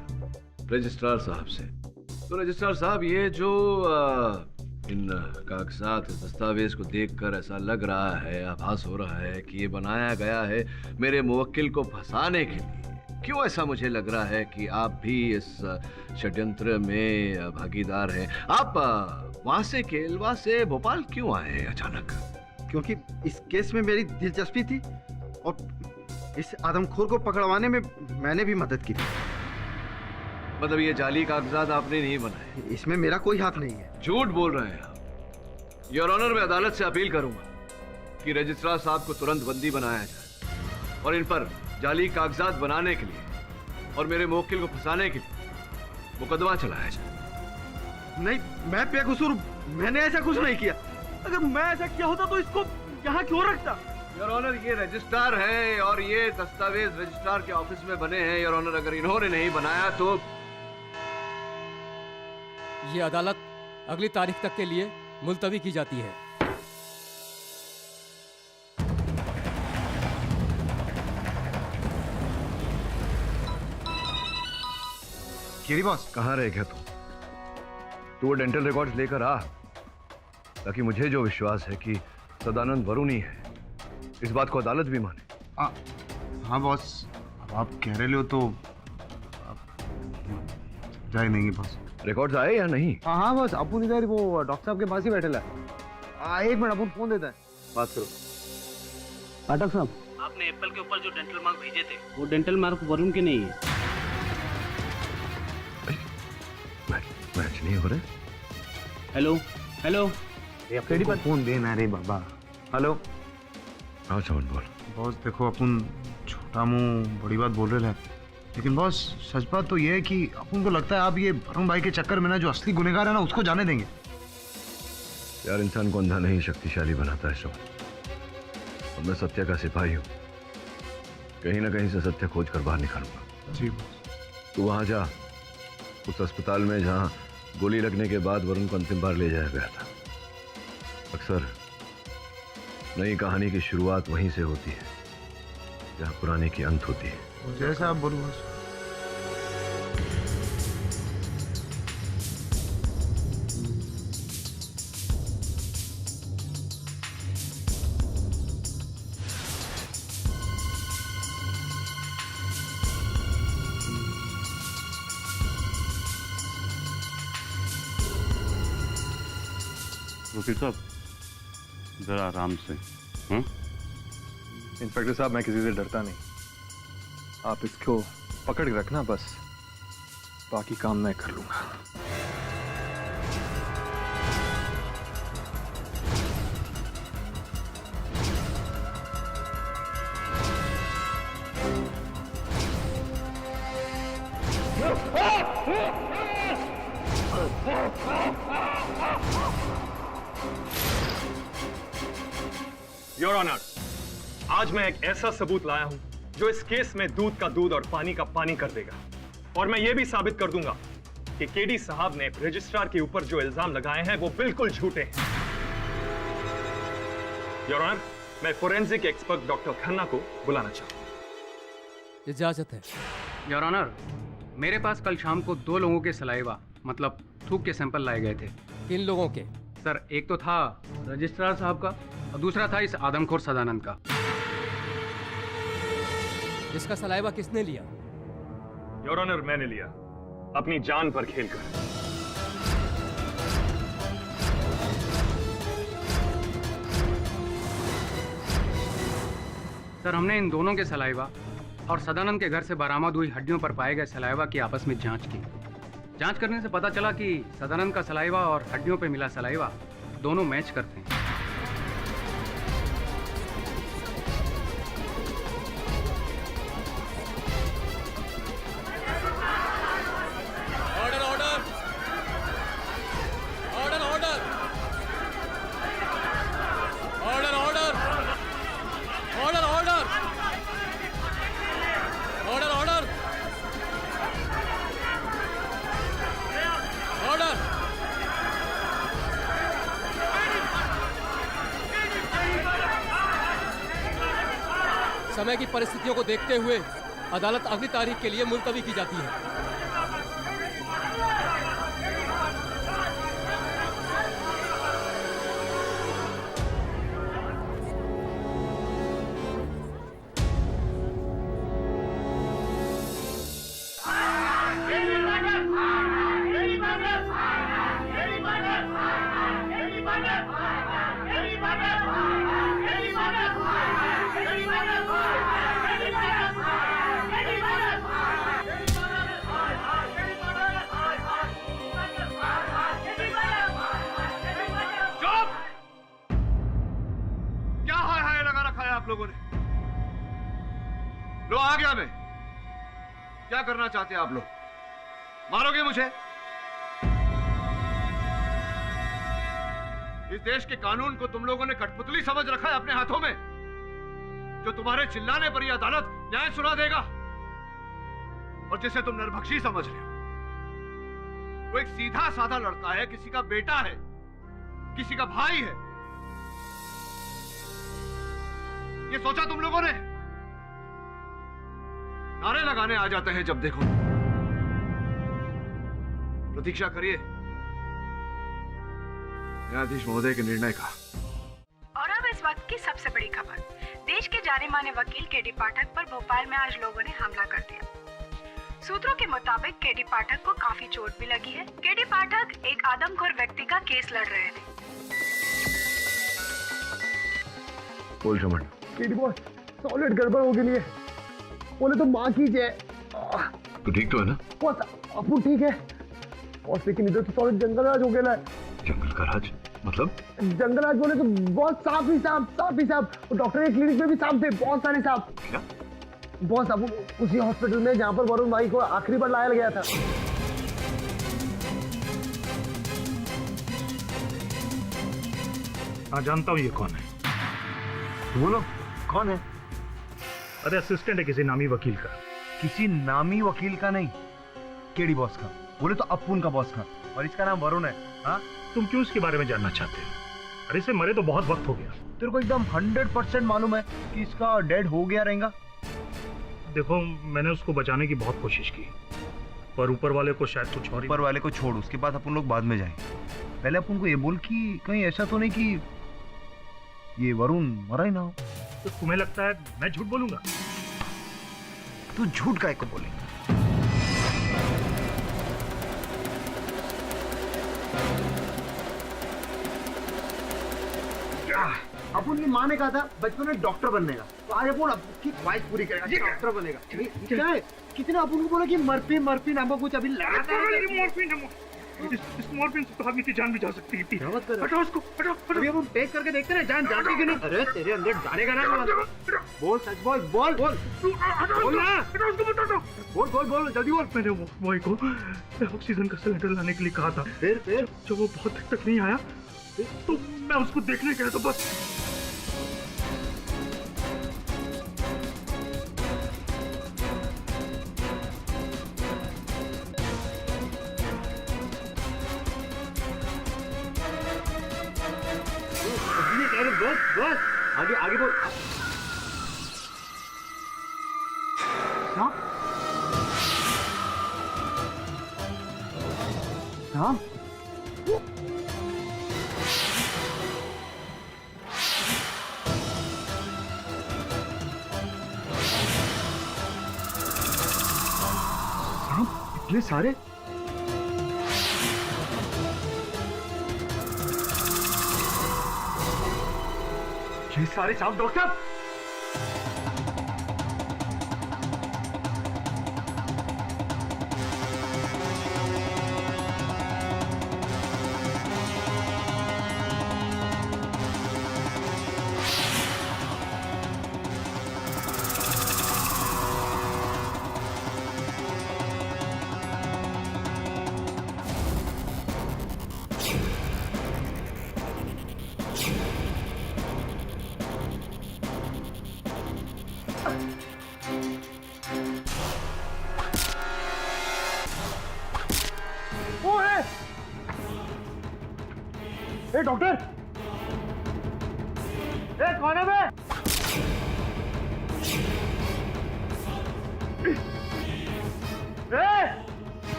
Speaker 6: रजिस्ट्रार साहब से। तो रजिस्ट्रार साहब, ये जो इन कागजात, दस्तावेज को देखकर ऐसा लग रहा है, आभास हो रहा है कि ये बनाया गया है मेरे मुवक्किल को फंसाने के लिए। क्यों ऐसा मुझे लग रहा है कि आप भी इस षड्यंत्र में भागीदार हैं? आप वहां से, केलवा से भोपाल क्यों आए अचानक?
Speaker 11: क्योंकि इस केस में मेरी दिलचस्पी थी और इस आदमखोर को पकड़वाने में मैंने भी मदद की थी।
Speaker 6: मतलब ये जाली कागजात आपने नहीं बनाए?
Speaker 11: इसमें मेरा कोई हाथ नहीं है।
Speaker 6: झूठ बोल रहे हैं आप। योर ऑनर, मैं अदालत से अपील करूंगा कि रजिस्ट्रार साहब को तुरंत बंदी बनाया जाए और इन पर जाली कागजात बनाने के लिए और मेरे मुवक्किल को फंसाने के लिए मुकदमा चलाया जाए।
Speaker 11: नहीं, मैं बेकसूर हूं। मैंने ऐसा कुछ नहीं किया। अगर मैं ऐसा किया होता तो इसको यहाँ क्यों रखता?
Speaker 6: योर ऑनर, ये रजिस्ट्रार है और ये दस्तावेज रजिस्ट्रार के ऑफिस में बने हैं। योर ऑनर, अगर इन्होंने नहीं बनाया तो
Speaker 10: ये अदालत अगली तारीख तक के लिए मुलतवी की जाती है।
Speaker 4: केरी बॉस,
Speaker 6: कहाँ रह गया तू वो डेंटल रिकॉर्ड्स लेकर आ, ताकि मुझे जो विश्वास है कि सदानंद वरुण ही है, इस बात को अदालत भी माने।
Speaker 4: हाँ बॉस, अब आप कह रहे हो तो जाए नहीं बॉस।
Speaker 6: रिकॉर्ड्स आए या नहीं?
Speaker 11: हाँ बॉस, अपन इधर वो डॉक्टर साहब के पास ही बैठे है। एक मिनट, अपन फोन देता है, बात करो।
Speaker 3: पाठक साहब,
Speaker 12: आपने एप्पल के ऊपर जो डेंटल मार्क भेजे थे
Speaker 3: वो डेंटल मार्क वरुण के नहीं है।
Speaker 6: मैच नहीं हो रहे।
Speaker 3: हेलो हेलो,
Speaker 4: केडी पर फोन देना रे बाबा। हेलो।
Speaker 6: हाँ चमन बोल।
Speaker 4: बॉस देखो, अपन छोटा मुंह बड़ी बात बोल रहे हैं, लेकिन बॉस सच बात तो ये है कि अपन को लगता है आप ये वरुण भाई के चक्कर में ना जो असली गुनहगार है ना उसको जाने देंगे।
Speaker 6: यार, इंसान को अंधा नहीं शक्तिशाली बनाता है चमन। और मैं सत्य का सिपाही हूँ, कहीं ना कहीं से सत्य खोज कर बाहर निकालूंगा।
Speaker 4: जी बॉस।
Speaker 6: तू वहां जा, उस अस्पताल में जहां गोली लगने के बाद वरुण को अंतिम बार ले जाया गया था। अक्सर नई कहानी की शुरुआत वहीं से होती है जहां पुराने की अंत होती है।
Speaker 4: जैसा आप बोलो बॉस।
Speaker 1: वकील साहब, जरा आराम से।
Speaker 9: इंस्पेक्टर साहब, मैं किसी से डरता नहीं। आप इसको पकड़ के रखना, बस बाकी काम मैं कर लूंगा। योर ऑनर, आज मैं एक ऐसा सबूत लाया हूं जो इस केस में दूध का दूध और पानी का पानी कर देगा। और मैं यह भी साबित कर दूंगा कि केडी साहब ने रजिस्ट्रार के ऊपर जो इल्जाम लगाए हैं वो बिल्कुल झूठे हैं। योर ऑनर, मैं फोरेंसिक एक्सपर्ट डॉक्टर खन्ना को बुलाना चाहता हूं।
Speaker 10: इजाजत है।
Speaker 12: योर ऑनर, मेरे पास कल शाम को 2 लोगों के सलाइवा मतलब थूक के सैंपल लाए गए थे।
Speaker 10: किन लोगों के?
Speaker 12: सर, एक तो था रजिस्ट्रार साहब का और दूसरा था इस आदमखोर सदानंद का।
Speaker 10: इसका सलाइवा किसने लिया?
Speaker 9: योर ऑनर, मैंने लिया, अपनी जान पर खेलकर।
Speaker 12: सर, हमने इन दोनों के सलाइवा और सदानंद के घर से बरामद हुई हड्डियों पर पाए गए सलाइवा की आपस में जांच की। जांच करने से पता चला कि सदानंद का सलाइवा और हड्डियों पर मिला सलाइवा दोनों मैच करते हैं।
Speaker 10: समय की परिस्थितियों को देखते हुए अदालत अगली तारीख के लिए मुलतवी की जाती है।
Speaker 6: लोगों ने लो आ गया। मैं क्या करना चाहते हैं आप लोग? मारोगे मुझे? इस देश के कानून को तुम लोगों ने कठपुतली समझ रखा है अपने हाथों में। जो तुम्हारे चिल्लाने पर ही अदालत न्याय सुना देगा, और जिसे तुम नरभक्षी समझ रहे हो, वो एक सीधा साधा लड़का है, किसी का बेटा है, किसी का भाई है। ये सोचा तुम लोगों ने? नारे लगाने आ जाते हैं जब देखो। प्रतीक्षा करिए न्यायाधीश महोदय के निर्णय का।
Speaker 7: और अब इस वक्त की सबसे बड़ी खबर, देश के जाने माने वकील केडी पाठक पर भोपाल में आज लोगों ने हमला कर दिया। सूत्रों के मुताबिक केडी पाठक को काफी चोट भी लगी है। केडी पाठक एक आदमखोर व्यक्ति का केस लड़ रहे थे।
Speaker 6: बोल रमन।
Speaker 3: केडी बॉस, सॉलिड गड़बड़ हो गई है। बोले तो माँ कीजिए।
Speaker 6: तो ठीक तो है ना?
Speaker 3: बॉस अपू ठीक है बॉस, लेकिन इधर तो सॉलिड जंगल राज हो गया है।
Speaker 6: जंगल का राज मतलब?
Speaker 3: जंगल राज बोले तो बहुत सांप ही सांप। डॉक्टर के क्लिनिक में भी सांप थे, बहुत सारे सांप।
Speaker 6: क्या?
Speaker 3: बॉस अब उसी हॉस्पिटल में जहाँ पर वरुण भाई को आखिरी बार लाया गया था।
Speaker 8: हाँ जानता हूँ ये कौन है।
Speaker 4: बोलो कौन है?
Speaker 8: अरे असिस्टेंट है किसी नामी वकील का।
Speaker 4: किसी नामी वकील का नहीं, केडी बॉस का। बोले तो अपुन का बॉस का, और इसका नाम वरुण है। हाँ,
Speaker 8: तुम क्यों इसके बारे में जानना चाहते हो? अरे इसे मरे तो बहुत वक्त हो गया।
Speaker 4: तेरे को एकदम 100% मालूम है कि इसका डेड हो गया रहेगा?
Speaker 8: देखो मैंने उसको बचाने की बहुत कोशिश की, पर ऊपर वाले को शायद कुछ और।
Speaker 4: ऊपर वाले को छोड़, उसके बाद अपन लोग बाद में जाएंगे। पहले अपन को ये बोल कि कहीं ऐसा तो नहीं कि ये वरुण मरा ही ना हो।
Speaker 8: तो तुम्हें लगता है मैं झूठ बोलूंगा?
Speaker 4: तू झूठ काहे को बोले?
Speaker 3: अपुन की माँ ने कहा था बचपन में डॉक्टर बनने का, तो आज अपुन की ख्वाहिश पूरी करेगा, डॉक्टर बनेगा। कितना अपुन को बोला कि मर्फी नाम का कुछ अभी
Speaker 8: इस मॉर्फिन से तो आदमी की जान भी जा सकती है।
Speaker 3: हटाओ उसको, हटाओ। अभी हम टेस्ट करके देखते हैं जान जाती कि नहीं। अरे तेरे अंदर जानेगा ना। बोल सच बोल, बोल बोल बोल जल्दी बोल।
Speaker 8: मैंने वो बॉय को ऑक्सीजन का सिलेंडर लाने के लिए कहा था।
Speaker 3: फिर
Speaker 8: जब वो बहुत देर तक नहीं आया तो मैं उसको देखने गया तो बस।
Speaker 3: बस आगे आगे बोल। हाँ हाँ इतने सारे? ये सारे सांप डॉक्टर? ए डॉक्टर, ए कौन है बे?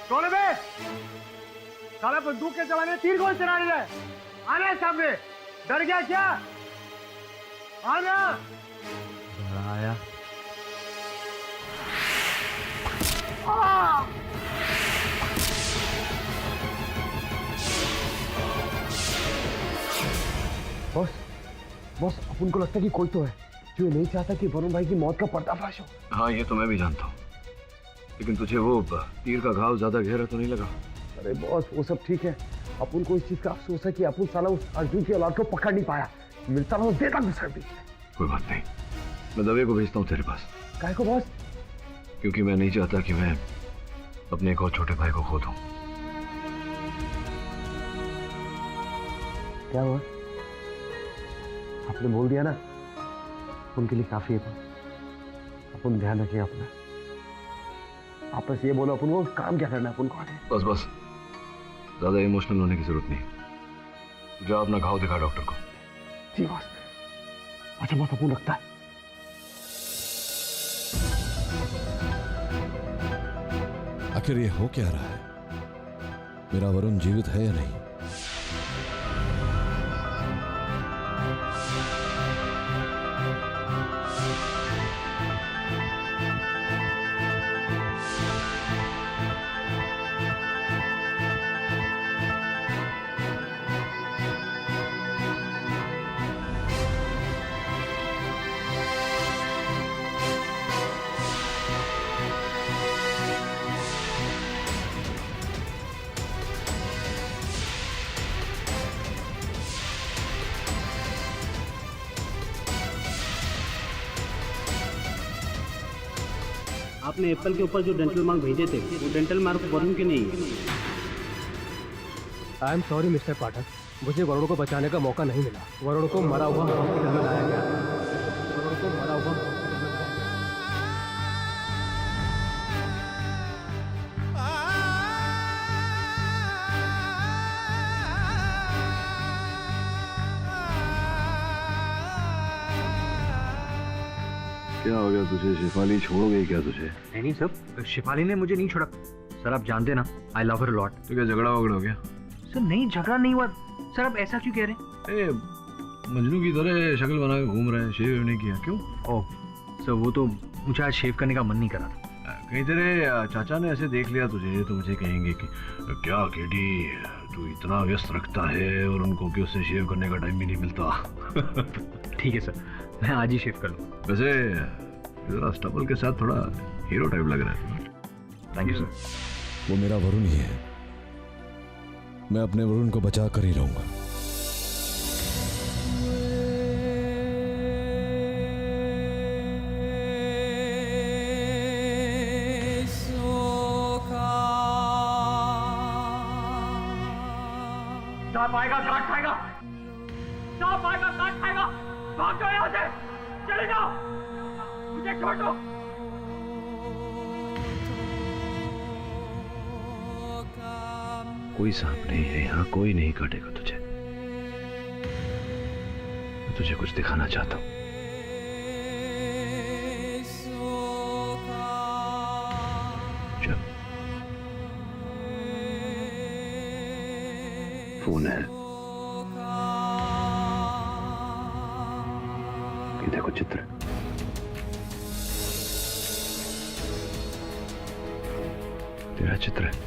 Speaker 3: कौन है बे? साला बंदूक के जमाने में तीर कौन चला रहा है? आना सामने। डर गया क्या? आना।
Speaker 4: आया।
Speaker 3: बॉस बॉस अपन को लगता है कि कोई तो है जो ये नहीं चाहता कि वरुण भाई की मौत का पर्दाफाश हो।
Speaker 6: हाँ ये तो मैं भी जानता हूँ, लेकिन तुझे वो तीर का घाव ज्यादा गहरा तो नहीं लगा?
Speaker 3: अरे बॉस वो सब ठीक है, अपन को इस चीज का अफसोस है कि अपन साला उस अर्जुन की औलाद को पकड़ नहीं पाया। मिलता रहो देता गुस्सा भी।
Speaker 6: कोई बात नहीं, मैं दवे को भेजता हूँ तेरे पास।
Speaker 3: काहे को बॉस?
Speaker 6: क्योंकि मैं नहीं चाहता कि मैं अपने एक और छोटे भाई को खो दूं।
Speaker 3: क्या हुआ? आपने बोल दिया ना उनके लिए काफी है। अपन ध्यान रखिए अपना। आप बस ये बोलो अपन को काम क्या करना है, अपन को आगे।
Speaker 6: बस बस, ज्यादा इमोशनल होने की जरूरत नहीं। जो अपना घाव दिखा डॉक्टर को।
Speaker 3: जी बॉस। अच्छा बॉस, अपन रखता है।
Speaker 13: आखिर ये हो क्या रहा है? मेरा वरुण जीवित है या नहीं?
Speaker 3: आपने एप्पल के ऊपर जो डेंटल मार्क भेजे थे, वो डेंटल मार्क वरुण के नहीं है।
Speaker 10: आई एम सॉरी मिस्टर पाठक, मुझे वरुण को बचाने का मौका नहीं मिला। वरुण को मरा हुआ हॉस्पिटल में लाया गया। वरुण को मरा हुआ हॉस्पिटल में लाया गया।
Speaker 6: क्या हो गया तुझे? शेफाली छोड़ गई क्या तुझे?
Speaker 11: नहीं सर, शिफाली ने मुझे नहीं छोड़ा। सर आप जानते ना, आई लव हर लॉट।
Speaker 6: तो क्या झगड़ा वगड़ा हो गया?
Speaker 11: सर नहीं, झगड़ा नहीं हुआ। सर आप ऐसा क्यों कह रहे हैं?
Speaker 6: ए, मजनू की तरह शक्ल बना के घूम रहे हैं, शेव नहीं किया क्यों?
Speaker 11: ओह सर, वो तो मुझे आज शेव करने का मन नहीं करा था।
Speaker 6: कहीं तेरे चाचा ने ऐसे देख लिया तुझे तो मुझे कहेंगे कि क्या केडी तू इतना व्यस्त रखता है और उनको कि उससे शेव करने का टाइम भी नहीं मिलता।
Speaker 11: ठीक है सर, मैं आज ही शेव कर लूँ।
Speaker 6: वैसे जरा स्टबल के साथ थोड़ा हीरो टाइप लग रहा है।
Speaker 11: Thank you sir.
Speaker 13: वो मेरा वरुण ही है। मैं अपने वरुण को बचा कर ही रहूंगा।
Speaker 2: सांप आएगा काट खाएगा, सांप आएगा काट खाएगा। भाग जाओ यहाँ से, चले जाओ, मुझे छोड़ दो।
Speaker 6: कोई सांप नहीं है यहाँ, कोई नहीं काटेगा तुझे। मैं तुझे कुछ दिखाना चाहता हूँ। चल, फोन है, ये देखो चित्र। तेरा चित्र है।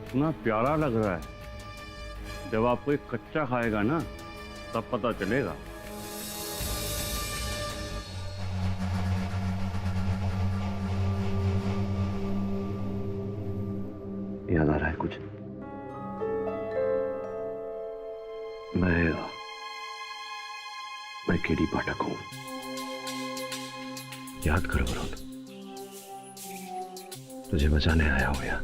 Speaker 1: इतना प्यारा लग रहा है। जब आप कोई कच्चा खाएगा ना तब पता चलेगा।
Speaker 6: याद आ रहा है कुछ? मैं केडी पाठक हूं। याद कर वरुण, तुझे बचाने आया हूं यहाँ।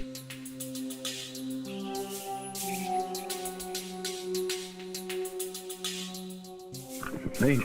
Speaker 6: नहीं,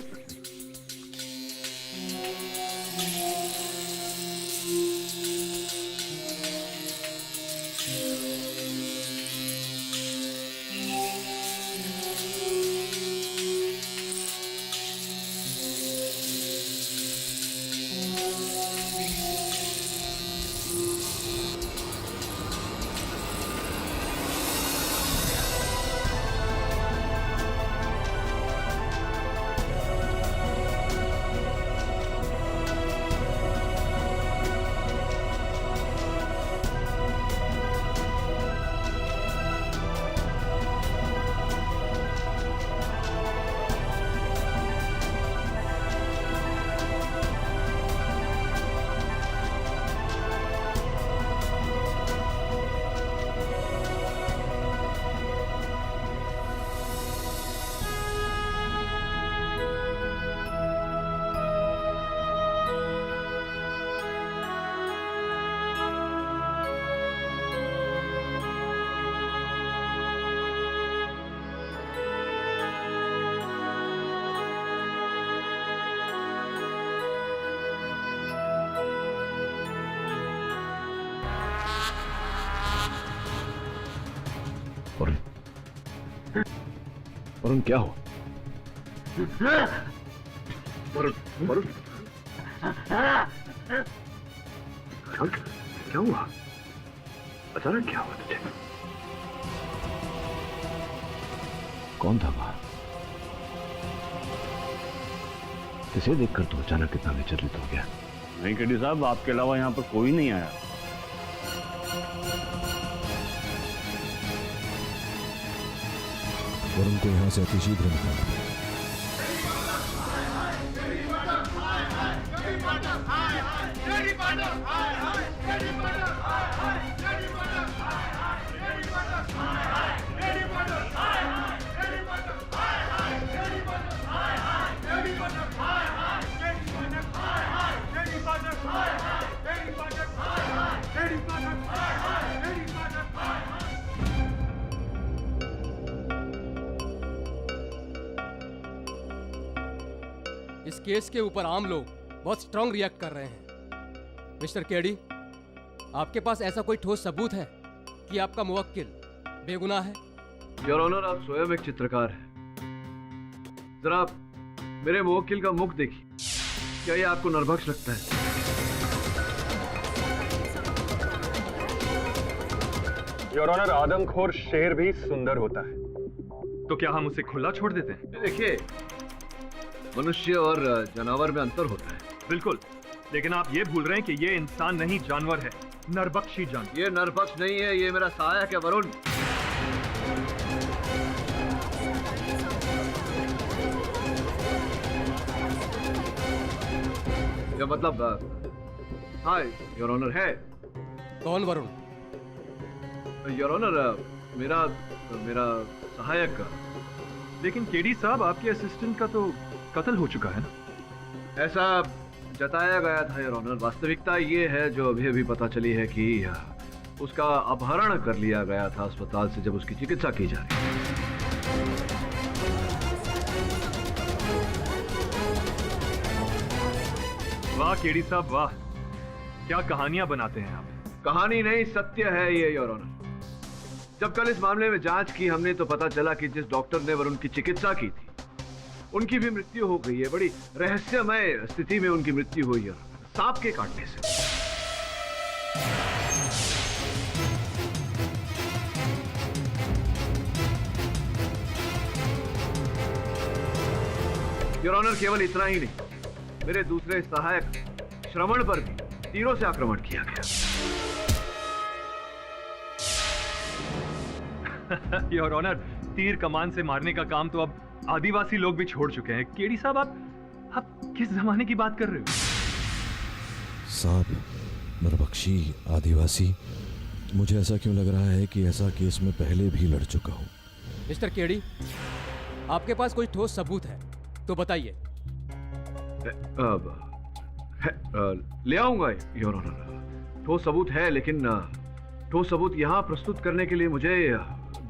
Speaker 6: वरुण क्या हो? वरुण वरुण क्या हुआ? अचानक क्या हुआ तुझे? कौन था वहां? किसे देखकर तू अचानक कितना विचलित हो गया?
Speaker 1: नहीं केडी साहब, आपके अलावा यहाँ पर कोई नहीं आया।
Speaker 13: वरुण को यहाँ से अतिशीघ्र निकाला।
Speaker 10: इस केस के ऊपर आम लोग बहुत स्ट्रांग रिएक्ट कर रहे हैं। मिस्टर केडी, आपके पास ऐसा कोई ठोस सबूत है कि आपका मुवक्किल बेगुनाह है?
Speaker 6: योर ऑनर, आप स्वयं एक चित्रकार हैं। जरा मेरे मुवक्किल का मुख देखिए, क्या ये आपको नरभक्ष लगता है?
Speaker 9: योर ऑनर, आदमखोर शेर भी सुंदर होता है, तो क्या हम उसे खुला छोड़ देते हैं?
Speaker 6: देखिए, मनुष्य और जानवर में अंतर होता है।
Speaker 9: बिल्कुल, लेकिन आप ये भूल रहे हैं कि ये इंसान नहीं, जानवर है, नरभक्षी जानवर।
Speaker 6: ये नरभक्ष नहीं है, ये मेरा सहायक है वरुण। क्या मतलब? हाँ योर ऑनर, है।
Speaker 10: कौन वरुण?
Speaker 6: योर ऑनर, मेरा सहायक का।
Speaker 9: लेकिन केडी साहब, आपके असिस्टेंट का तो कत्ल हो चुका है ना?
Speaker 6: ऐसा जताया गया था योर ऑनर। वास्तविकता ये है जो अभी अभी पता चली है कि उसका अपहरण कर लिया गया था अस्पताल से जब उसकी चिकित्सा की जा रही थी।
Speaker 9: वाह केडी साहब, वाह, क्या कहानियां बनाते हैं आप।
Speaker 6: कहानी नहीं, सत्य है ये योर ऑनर। जब कल इस मामले में जांच की हमने तो पता चला कि जिस डॉक्टर ने वरुण की चिकित्सा की थी उनकी भी मृत्यु हो गई है। बड़ी रहस्यमय स्थिति में उनकी मृत्यु हुई है, सांप के काटने से। योर ऑनर, केवल इतना ही नहीं, मेरे दूसरे सहायक श्रवण पर भी तीरों से आक्रमण किया गया।
Speaker 9: योर ऑनर, तीर कमान से मारने का काम तो अब आदिवासी लोग भी छोड़ चुके हैं। केडी साहब, आप किस जमाने की बात कर रहे हो?
Speaker 13: सांप, नरभक्षी, आदिवासी, मुझे ऐसा क्यों लग रहा है कि ऐसा केस में पहले भी लड़ चुका हूं।
Speaker 10: मिस्टर केडी, आपके पास कोई ठोस सबूत है तो बताइए।
Speaker 6: ले आऊंगा योर ऑनर। ठोस सबूत है, लेकिन ठोस सबूत यहाँ प्रस्तुत करने के लिए मुझे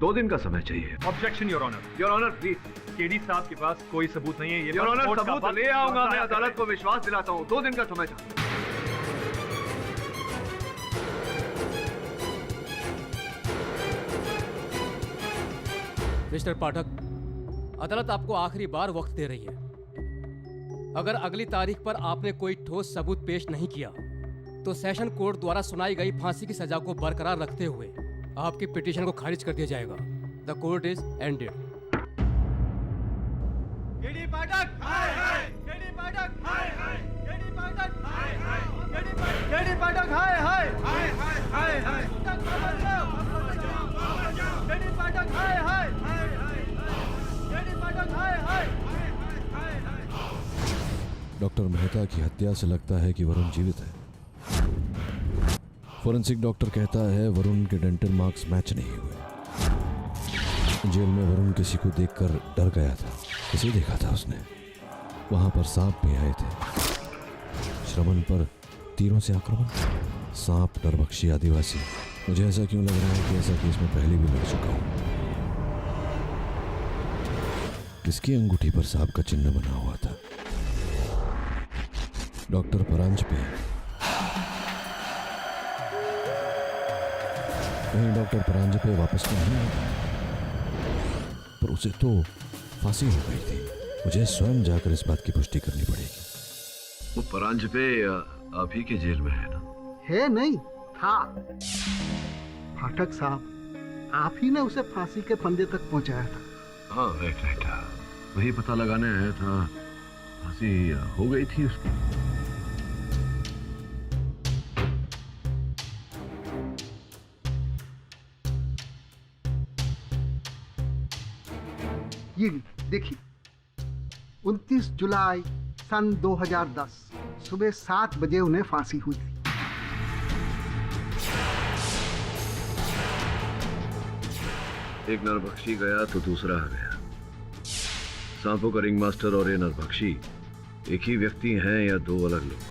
Speaker 6: 2 दिन का समय चाहिए।
Speaker 9: Objection your honour.
Speaker 6: Your honour please.
Speaker 9: KD साहब के पास कोई सबूत नहीं है। ये
Speaker 6: योर ऑनर, सबूत ले आऊंगा। मैं अदालत को विश्वास दिलाता हूँ। 2 दिन का समय चाहिए।
Speaker 10: मिस्टर पाठक, अदालत आपको आखिरी बार वक्त दे रही है। अगर अगली तारीख पर आपने कोई ठोस सबूत पेश नहीं किया तो सेशन कोर्ट द्वारा सुनाई गई फांसी की सजा को बरकरार रखते हुए आपकी पिटीशन को खारिज कर दिया जाएगा। The court is ended.
Speaker 2: KD Pathak, hi hi. KD Pathak, hi hi. KD Pathak, hi hi. KD Pathak, hi hi. Hi hi hi hi. KD Pathak, hi hi. KD Pathak, hi hi.
Speaker 13: Doctor Mehta की हत्या से लगता है कि वरुण जीवित है। फोरेंसिक डॉक्टर कहता है वरुण के डेंटल मार्क्स मैच नहीं हुए। जेल में वरुण किसी को देखकर डर गया था। किसे देखा था उसने? वहां पर सांप भी आए थे। श्रवण पर तीरों से आक्रमण, सांप, नरभक्षी, आदिवासी। मुझे ऐसा क्यों लग रहा है कि ऐसा केस में पहले भी लड़ चुका हूं। किसकी अंगूठी पर सांप का चिन्ह बना हुआ था? डॉक्टर परांज पे। कहीं डॉक्टर परांज पे वापस तो नहीं आया? पर उसे तो फांसी हो गई थी। मुझे स्वयं जाकर इस बात की पुष्टि करनी पड़ेगी।
Speaker 6: वो परांजपे आप ही के जेल में है ना?
Speaker 11: है नहीं था। फाटक साहब, आप ही ने उसे फांसी के फंदे तक पहुंचाया था।
Speaker 6: हाँ राइट। वही पता लगाने आया था, फांसी हो गई थी उसकी।
Speaker 11: ये देखिए, 29 जुलाई सन 2010 सुबह 7 बजे उन्हें फांसी हुई थी।
Speaker 6: एक नरभक्षी गया तो दूसरा आ गया। सांपों का रिंग मास्टर और ये नरभक्षी एक ही व्यक्ति हैं या दो अलग लोग?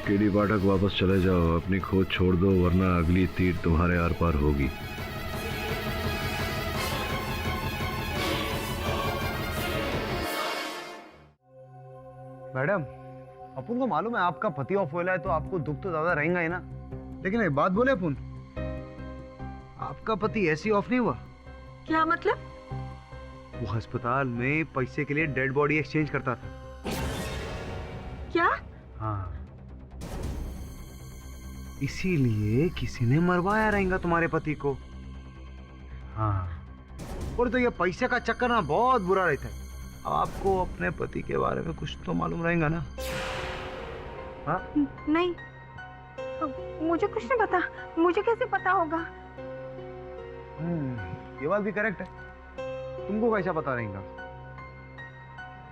Speaker 6: केडी पाठक, वापस चले जाओ, अपनी खोज छोड़ दो, वरना अगली तीर तुम्हारे आर पार होगी।
Speaker 4: मैडम, अपन को मालूम है आपका पति ऑफ हुआ है, तो आपको दुख तो ज्यादा रहेगा ही ना। लेकिन एक बात बोले अपन, आपका पति ऐसी ऑफ नहीं हुआ।
Speaker 7: क्या मतलब?
Speaker 4: वो अस्पताल में पैसे के लिए डेड बॉडी एक्सचेंज करता था।
Speaker 7: क्या?
Speaker 4: हाँ, इसीलिए किसी ने मरवाया रहेगा तुम्हारे पति को। हाँ, और तो ये पैसे का चक्कर ना बहुत बुरा रहता है। आपको अपने पति के बारे में कुछ तो मालूम रहेगा ना? हाँ?
Speaker 7: नहीं, मुझे कुछ नहीं पता। मुझे कैसे पता होगा?
Speaker 4: ये बात भी करेक्ट है। तुमको कैसा पता रहेगा?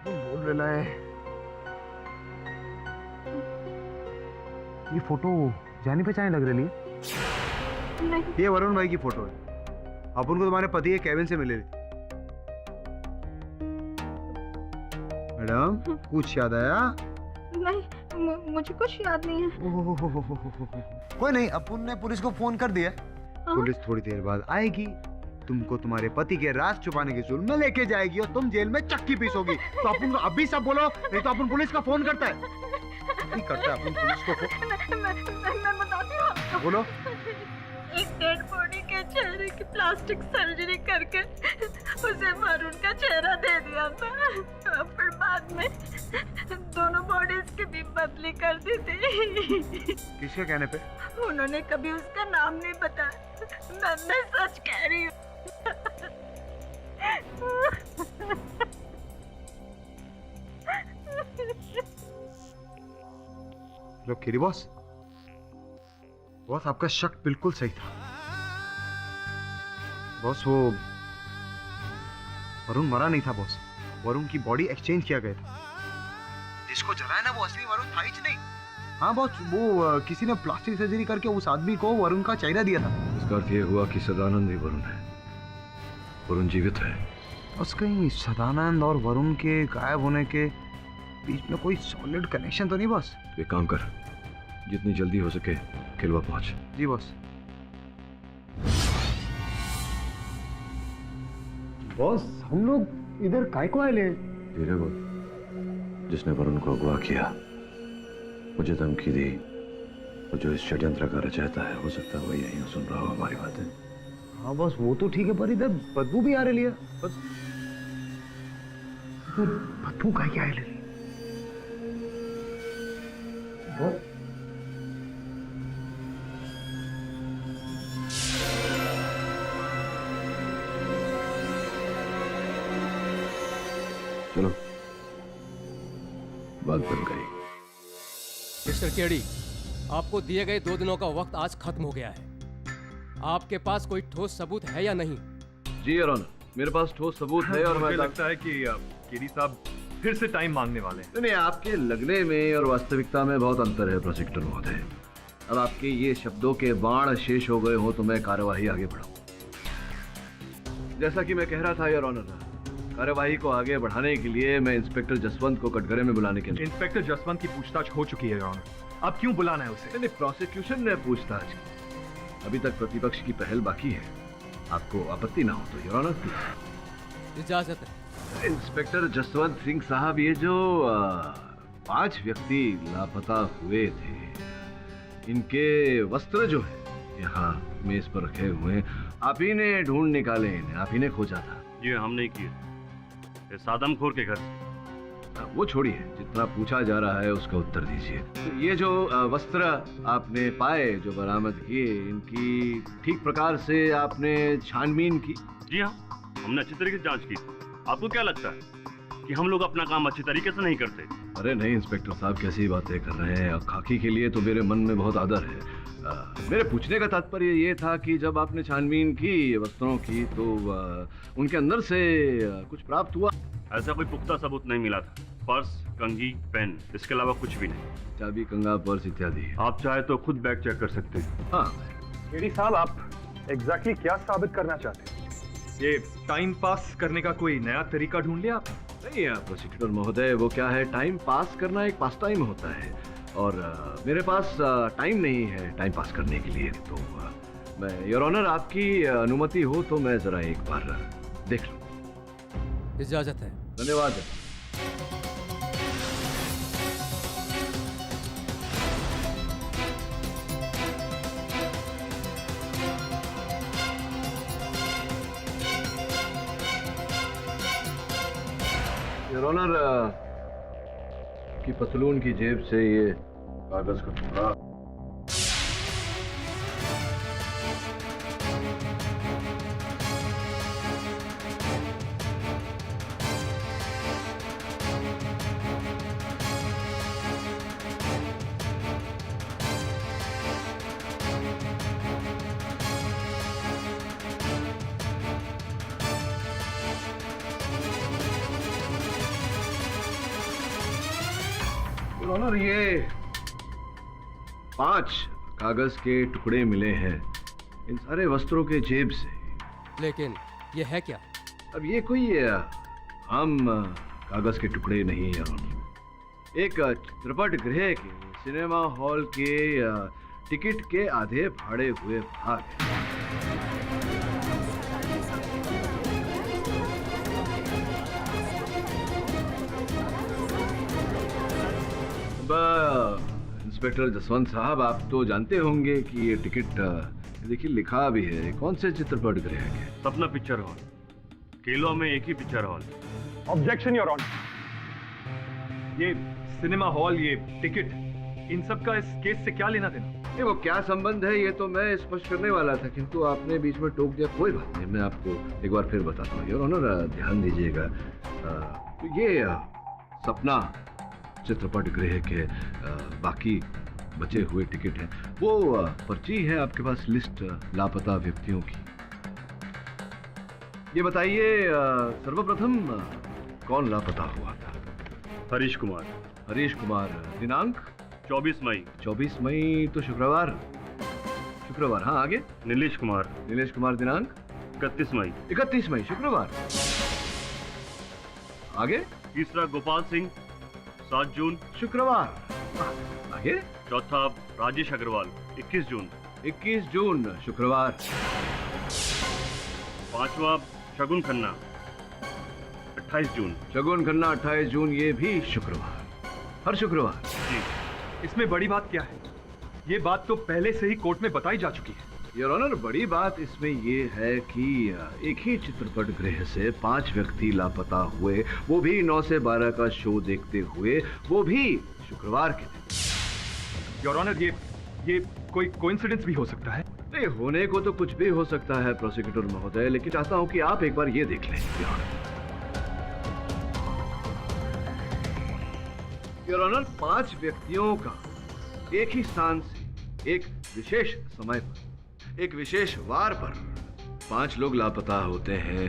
Speaker 4: तुम बोल रहा है। ये फोटो जानी पहचानी लग रही है।
Speaker 7: नहीं।
Speaker 4: ये वरुण भाई की फोटो है। अपन को तुम्हारे पति के केबिन से मिले। मैडम, कुछ याद आया?
Speaker 7: नहीं, मुझे कुछ याद नहीं है।
Speaker 4: कोई नहीं, अपन ने पुलिस को फोन कर दिया। पुलिस थोड़ी देर बाद आएगी, तुमको तुम्हारे पति के राज छुपाने के जुर्म में लेके जाएगी और तुम जेल में चक्की पीसोगी। तो अपन को अभी सब बोलो, नहीं तो अपन पुलिस का फोन करता है। नहीं करता है अपन पुलिस को फोन।
Speaker 7: मैं बताती हूँ आपको।
Speaker 4: बोलो।
Speaker 7: एक डेड बॉडी के चेहरे की प्लास्टिक सर्जरी करके उसे वरुण का चेहरा दे दिया था। फिर बाद में दोनों बॉडीज की भी बदली कर दी थी।
Speaker 4: किसके कहने पे?
Speaker 7: उन्होंने कभी उसका नाम नहीं बताया। मैं सच कह रही हूँ।
Speaker 4: लो खीरी बॉस, आपका शक बिल्कुल सही था। बॉस, वो वरुण मरा नहीं था बॉस। वरुण की बॉडी एक्सचेंज किया गया था। जिसको जलाया ना वो असली वरुण था ही नहीं। हाँ बॉस, वो किसी ने प्लास्टिक सर्जरी करके उस आदमी को वरुण का चेहरा दिया था।
Speaker 6: इसका अर्थ ये हुआ कि सदानंद ही वरुण है। वरुण जीवित है।
Speaker 4: बस कहीं सदानंद और वरुण के गायब होने के बीच में कोई सॉलिड कनेक्शन तो नहीं बॉस?
Speaker 6: तो एक काम कर, जितनी जल्दी हो सके किलवा पहुंच।
Speaker 4: जी बॉस। बॉस, हम लोग इधर काय को आए ले?
Speaker 6: धीरे बोल। जिसने वरुण को अगवा किया, मुझे धमकी दी, और जो इस षड्यंत्र का रचयिता है, हो सकता है वो यहीं सुन रहा हो हमारी बातें।
Speaker 4: हाँ बॉस, वो तो ठीक है, पर इधर बदबू भी आ रही है। बदबू का क्या है?
Speaker 6: चलो, बात बन गई।
Speaker 10: मिस्टर केडी, आपको दिए गए 2 दिनों का वक्त आज खत्म हो गया है। आपके पास कोई ठोस सबूत है या नहीं?
Speaker 6: जी योर ऑनर, मेरे पास ठोस सबूत है और
Speaker 9: मुझे लगता है कि केडी साहब फिर से टाइम मांगने वाले हैं।
Speaker 6: नहीं, आपके लगने में और वास्तविकता में बहुत अंतर है प्रोसिक्यूटर महोदय। अब आपके ये शब्दों के बाण शेष हो गए हो तो मैं कार्यवाही आगे बढ़ाऊं। जैसा कि मैं कह रहा था योर ऑनर, कार्यवाही को आगे बढ़ाने के लिए मैं इंस्पेक्टर जसवंत को कटघरे में बुलाने के लिए।
Speaker 9: इंस्पेक्टर जसवंत की पूछताछ हो चुकी है योर ऑनर, अब क्यों बुलाना है उसे?
Speaker 6: नहीं, प्रोसिक्यूशन ने पूछताछ की, अभी तक प्रतिपक्ष की पहल बाकी है। आपको आपत्ति ना हो तो योर ऑनर
Speaker 10: इजाजत है।
Speaker 6: इंस्पेक्टर जसवंत सिंह साहब, ये जो 5 व्यक्ति लापता हुए थे, इनके वस्त्र जो है यहाँ मेज पर रखे हुए हैं, आप ही ने ढूंढ निकाले इन्हें, आप ही ने खोजा था?
Speaker 1: ये हम नहीं किए, ये सादमखोर के घर से।
Speaker 6: वो छोड़िए, जितना पूछा जा रहा है उसका उत्तर दीजिए। तो ये जो वस्त्र आपने पाए, जो बरामद किए, इनकी ठीक प्रकार से आपने छानबीन की?
Speaker 1: जी हाँ, हमने अच्छी तरीके से जांच की। आपको क्या लगता है कि हम लोग अपना काम अच्छी तरीके से नहीं करते?
Speaker 6: अरे नहीं इंस्पेक्टर साहब, कैसी बातें कर रहे हैं। खाकी के लिए तो मेरे मन में बहुत आदर है। मेरे पूछने का तात्पर्य ये था कि जब आपने छानबीन की वस्त्रों की तो उनके अंदर से कुछ प्राप्त हुआ?
Speaker 1: ऐसा कोई पुख्ता सबूत नहीं मिला था। पर्स, कंघी, पेन, इसके अलावा कुछ भी नहीं।
Speaker 6: चाबी, कंगा, पर्स इत्यादि।
Speaker 1: आप चाहे तो खुद बैग चेक कर सकते हैं।
Speaker 6: हाँ
Speaker 9: केडी साहब, आप एग्जैक्टली क्या साबित करना चाहते हैं? ये टाइम पास करने का कोई नया तरीका ढूंढ लिया आपने?
Speaker 6: नहीं प्रोसिक्यूटर महोदय, वो क्या है, टाइम पास करना एक पास टाइम होता है और मेरे पास टाइम नहीं है टाइम पास करने के लिए। तो मैं योर ऑनर, आपकी अनुमति हो तो मैं जरा एक बार देख लूं।
Speaker 10: इजाजत है।
Speaker 6: धन्यवाद। योर ऑनर, की पतलून की जेब से ये कागज का टुकड़ा ऑनर, ये 5 कागज के टुकड़े मिले हैं इन सारे वस्त्रों के जेब से।
Speaker 10: लेकिन ये है क्या?
Speaker 6: अब ये कोई आम कागज के टुकड़े नहीं है ऑनर। एक चित्रपट गृह के सिनेमा हॉल के टिकट के आधे फाड़े हुए भाग हैं। इंस्पेक्टर जसवंत साहब, आप तो जानते होंगे कि ये टिकट देखिए लिखा भी है। कौन से चित्रपट गृह के?
Speaker 1: सपना पिक्चर हॉल, केलो में एक ही picture hall.
Speaker 9: Objection your honour, ये सिनेमा हॉल, ये टिकट, इन सब का इस केस से क्या लेना देना?
Speaker 6: ये वो क्या संबंध है, ये तो मैं स्पष्ट करने वाला था, किंतु आपने बीच में टोक दिया। कोई बात नहीं, मैं आपको एक बार फिर बताता हूँ। योर ऑनर, ध्यान दीजिएगा, तो ये सपना चित्रपट गृह के बाकी बचे हुए टिकट हैं। वो पर्ची है आपके पास, लिस्ट लापता व्यक्तियों की। ये बताइए, सर्वप्रथम कौन लापता हुआ था?
Speaker 1: हरीश कुमार।
Speaker 6: हरीश कुमार, दिनांक
Speaker 1: 24 मई।
Speaker 6: 24 मई तो शुक्रवार। हाँ, आगे?
Speaker 1: नीलेश कुमार।
Speaker 6: नीलेश कुमार, दिनांक
Speaker 1: 31 मई।
Speaker 6: 31 मई शुक्रवार। आगे?
Speaker 1: तीसरा गोपाल सिंह, 7 जून
Speaker 6: शुक्रवार। आगे?
Speaker 1: चौथा राजेश अग्रवाल, 21 जून।
Speaker 6: 21 जून शुक्रवार।
Speaker 1: पांचवा शगुन खन्ना, 28 जून।
Speaker 6: शगुन खन्ना, 28 जून, ये भी शुक्रवार, हर शुक्रवार।
Speaker 1: जी।
Speaker 9: इसमें बड़ी बात क्या है? ये बात तो पहले से ही कोर्ट में बताई जा चुकी है।
Speaker 6: योर ऑनर, बड़ी बात इसमें ये है कि एक ही चित्रपट गृह से 5 व्यक्ति लापता हुए, वो भी 9 से 12 का शो देखते हुए, वो भी शुक्रवार के दिन।
Speaker 9: योर ऑनर, ये कोई कोइंसिडेंस भी हो सकता है?
Speaker 6: नहीं, होने को तो कुछ भी हो सकता है प्रोसिक्यूटर महोदय, लेकिन चाहता हूं कि आप एक बार ये देख लें। योर ऑनर, 5 व्यक्तियों का एक ही स्थान से, एक विशेष समय पर, एक विशेष वार पर 5 लोग लापता होते हैं।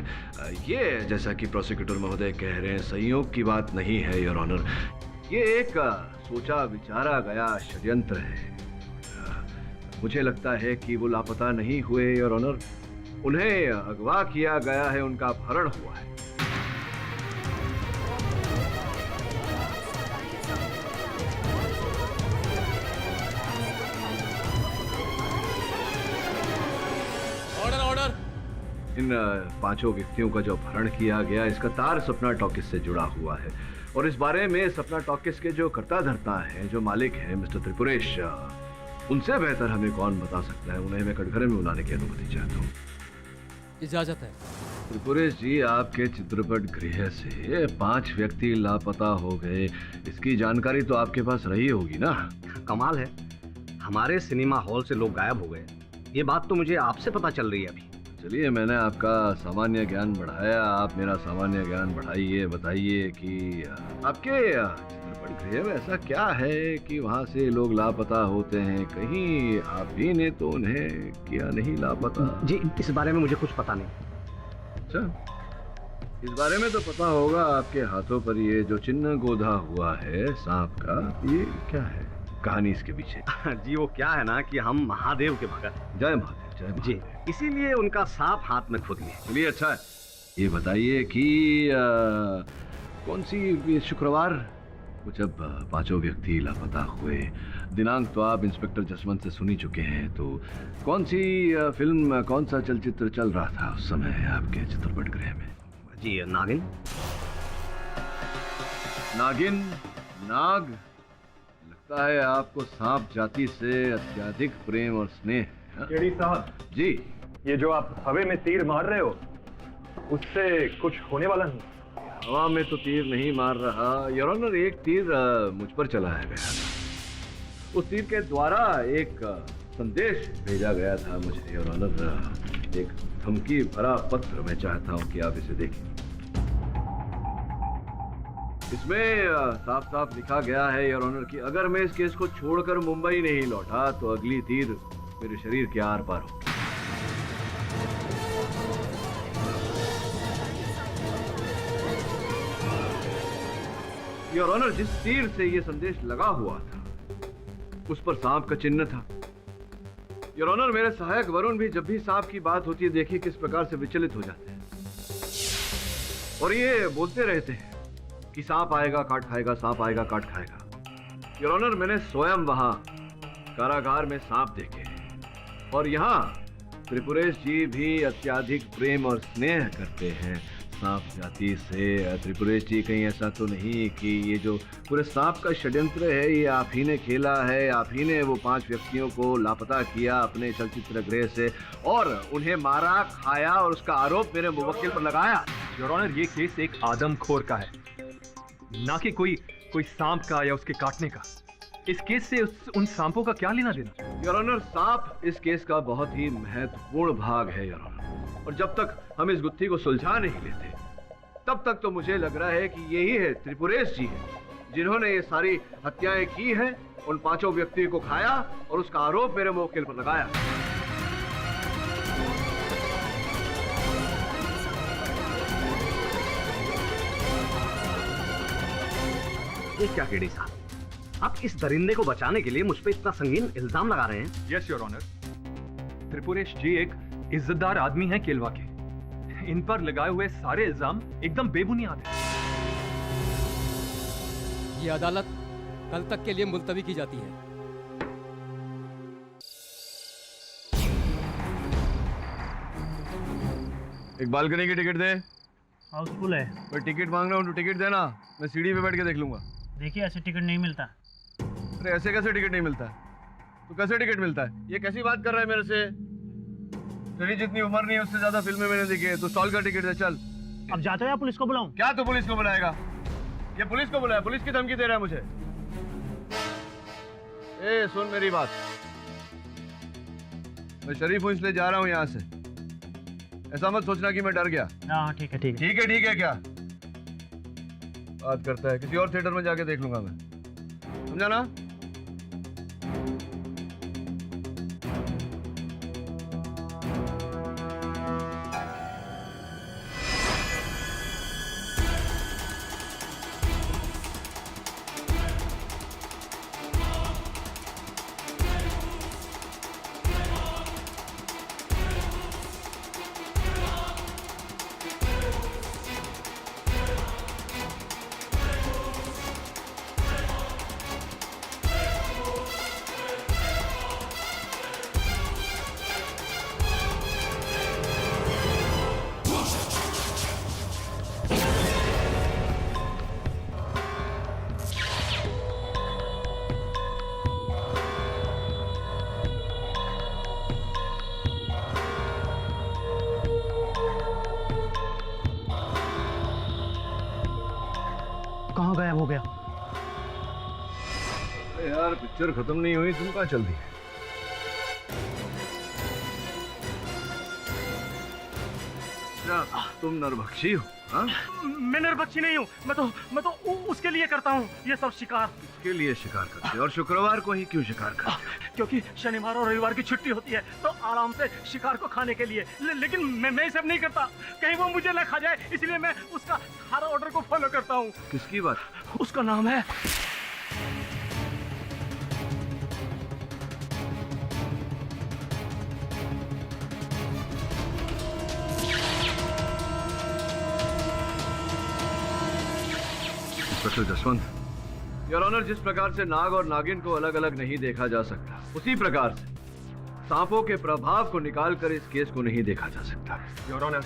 Speaker 6: ये, जैसा कि प्रोसिक्यूटर महोदय कह रहे हैं, संयोग की बात नहीं है योर ऑनर। ये एक सोचा विचारा गया षड्यंत्र है। मुझे लगता है कि वो लापता नहीं हुए योर ऑनर। उन्हें अगवा किया गया है, उनका अपहरण हुआ है।
Speaker 10: Order order.
Speaker 6: इन 5 व्यक्तियों का जो अपहरण किया गया, इसका तार सपना टॉकीज से जुड़ा हुआ है और इस बारे में सपना टॉकीज के जो कर्ता धर्ता हैं, जो मालिक हैं मिस्टर त्रिपुरेश, उनसे बेहतर हमें कौन बता सकता है। उन्हें मैं कटघरे में बुलाने की अनुमति चाहता हूँ।
Speaker 10: इजाजत है।
Speaker 6: त्रिपुरेश जी, आपके चित्रपट गृह से 5 व्यक्ति लापता हो गए, इसकी जानकारी तो आपके पास रही होगी ना?
Speaker 3: कमाल है, हमारे सिनेमा हॉल से लोग गायब हो गए। ये बात तो मुझे आपसे पता चल रही है अभी।
Speaker 6: चलिए, मैंने आपका सामान्य ज्ञान बढ़ाया, आप मेरा सामान्य ज्ञान बढ़ाइए। बताइए कि आपके चित्रपट गृह में ऐसा क्या है कि वहाँ से लोग लापता होते हैं? कहीं आप ही ने तो उन्हें किया नहीं लापता?
Speaker 3: जी, इस बारे में मुझे कुछ पता नहीं।
Speaker 6: अच्छा, इस बारे में तो पता होगा। आपके हाथों पर ये जो चिन्ह गोधा हुआ है सांप का, ये क्या है? कहानी इसके पीछे?
Speaker 3: जी, वो क्या है ना कि हम महादेव के भगत।
Speaker 6: जय महादेव, जय महादेव।
Speaker 3: जी, इसीलिए उनका सांप हाथ में खुद लिए।
Speaker 6: चलिए, अच्छा है। ये बताइए कि कौन सी शुक्रवार को जब 5 व्यक्ति लापता हुए, दिनांक तो आप इंस्पेक्टर जसवंत से सुनी चुके हैं, तो कौन सी फिल्म, कौन सा चलचित्र चल रहा था उस समय आपके चित्रपट गृह में?
Speaker 3: जी, नागिन।
Speaker 6: नागिन? नाग? लगता है आपको सांप जाति से अत्यधिक प्रेम और स्नेह।
Speaker 9: केडी साहब
Speaker 6: जी,
Speaker 9: ये जो आप हवे में तीर मार रहे हो, उससे कुछ होने वाला नहीं।
Speaker 6: हवा में तो तीर नहीं मार रहा योर ऑनर, एक तीर मुझ पर चलाया गया था। उस तीर के द्वारा एक संदेश भेजा गया था मुझे योर ऑनर, एक धमकी भरा पत्र। मैं चाहता हूं कि आप इसे देखें। इसमें साफ साफ लिखा गया है योर ऑनर कि अगर मैं इस केस को छोड़कर मुंबई नहीं लौटा तो अगली तीर मेरे शरीर के आर पार होगी। योर ऑनर, जिस तीर से यह संदेश लगा हुआ था उस पर सांप का चिन्ह था। योर ऑनर, मेरे सहायक वरुण भी जब भी सांप की बात होती है, देखिए किस प्रकार से विचलित हो जाते हैं और ये बोलते रहते हैं कि सांप आएगा काट खाएगा, सांप आएगा काट खाएगा। योर ऑनर, मैंने स्वयं वहां कारागार में सांप देखे और यहाँ त्रिपुरेश जी भी अत्यधिक प्रेम और स्नेह करते हैं सांप जाति से। त्रिपुरेश जी, कहीं ऐसा तो नहीं कि ये जो पूरे सांप का षड्यंत्र है ये आप ही ने खेला है? आप ही ने वो 5 व्यक्तियों को लापता किया अपने चलचित्र गृह से और उन्हें मारा, खाया और उसका आरोप मेरे मुवक्किल पर लगाया?
Speaker 9: योर ऑनर, ये केस एक आदमखोर का है, ना कि कोई सांप का या उसके काटने का। इस केस से उन सांपों का क्या लेना देना?
Speaker 6: योर ऑनर, सांप इस केस का बहुत ही महत्वपूर्ण भाग है योर ऑनर, और जब तक हम इस गुत्थी को सुलझा नहीं लेते तब तक तो मुझे लग रहा है कि यही है त्रिपुरेश जी है जिन्होंने ये सारी हत्याएं की हैं, उन 5 व्यक्तियों को खाया और उसका आरोप मेरे मुवक्किल पर लगाया।
Speaker 3: ये क्या केडी साहब, आप इस दरिंदे को बचाने के लिए मुझ पे इतना संगीन इल्जाम लगा रहे हैं?
Speaker 9: यस योर ऑनर, त्रिपुरेश जी एक इज्जतदार आदमी हैं केलवा के। इन पर लगाए हुए सारे इल्जाम एकदम बेबुनियाद हैं।
Speaker 10: ये अदालत कल तक के लिए मुलतवी की जाती है।
Speaker 6: एक बालकनी की टिकट दे।
Speaker 14: हाउसफुल है।
Speaker 6: मैं टिकट मांग रहा हूँ, तो टिकट देना, मैं सीढ़ी पे बैठ के देख लूंगा।
Speaker 14: देखिए, ऐसे टिकट नहीं मिलता।
Speaker 6: अरे ऐसे कैसे टिकट नहीं मिलता है? तो कैसे टिकट मिलता है? ये कैसी बात कर रहा है मेरे से? तेरी जितनी उम्र नहीं है उससे ज्यादा फिल्में मैंने देखी है। तो स्टॉल का टिकट दे, चल।
Speaker 14: अब जाते हो या पुलिस को बुलाऊं?
Speaker 6: क्या तू पुलिस को बुलाएगा? ये पुलिस को बुलाया, पुलिस की धमकी दे रहा है मुझे। ए सुन मेरी बात, मैं शरीफ हूँ इसलिए जा रहा हूँ यहाँ से। ऐसा मत सोचना कि मैं डर गया।
Speaker 14: हाँ ठीक है ठीक है
Speaker 6: ठीक है ठीक है। क्या बात करता है? किसी और थिएटर में जाके देख लूंगा मैं, समझा ना? यार पिक्चर खत्म नहीं हुई, तुम कहाँ चल दी? तुम नरभक्षी हो? हाँ?
Speaker 14: मैं नरभक्षी नहीं हूँ, मैं तो उसके लिए करता हूँ ये सब शिकार।
Speaker 6: इसके लिए शिकार करते हो? और शुक्रवार को ही क्यों शिकार करते हो?
Speaker 14: क्योंकि शनिवार और रविवार की छुट्टी होती है तो आराम से शिकार को खाने के लिए। लेकिन मैं सब नहीं करता, कहीं वो मुझे न खा जाए, इसलिए मैं उसका हर ऑर्डर को फॉलो करता हूँ।
Speaker 6: किसकी बात?
Speaker 14: उसका नाम है
Speaker 6: इंस्पेक्टर जसवंत। योर ऑनर, जिस प्रकार से नाग और नागिन को अलग अलग नहीं देखा जा सकता, उसी प्रकार से सांपों के प्रभाव को निकालकर इस केस को नहीं देखा जा सकता।
Speaker 9: योर ऑनर,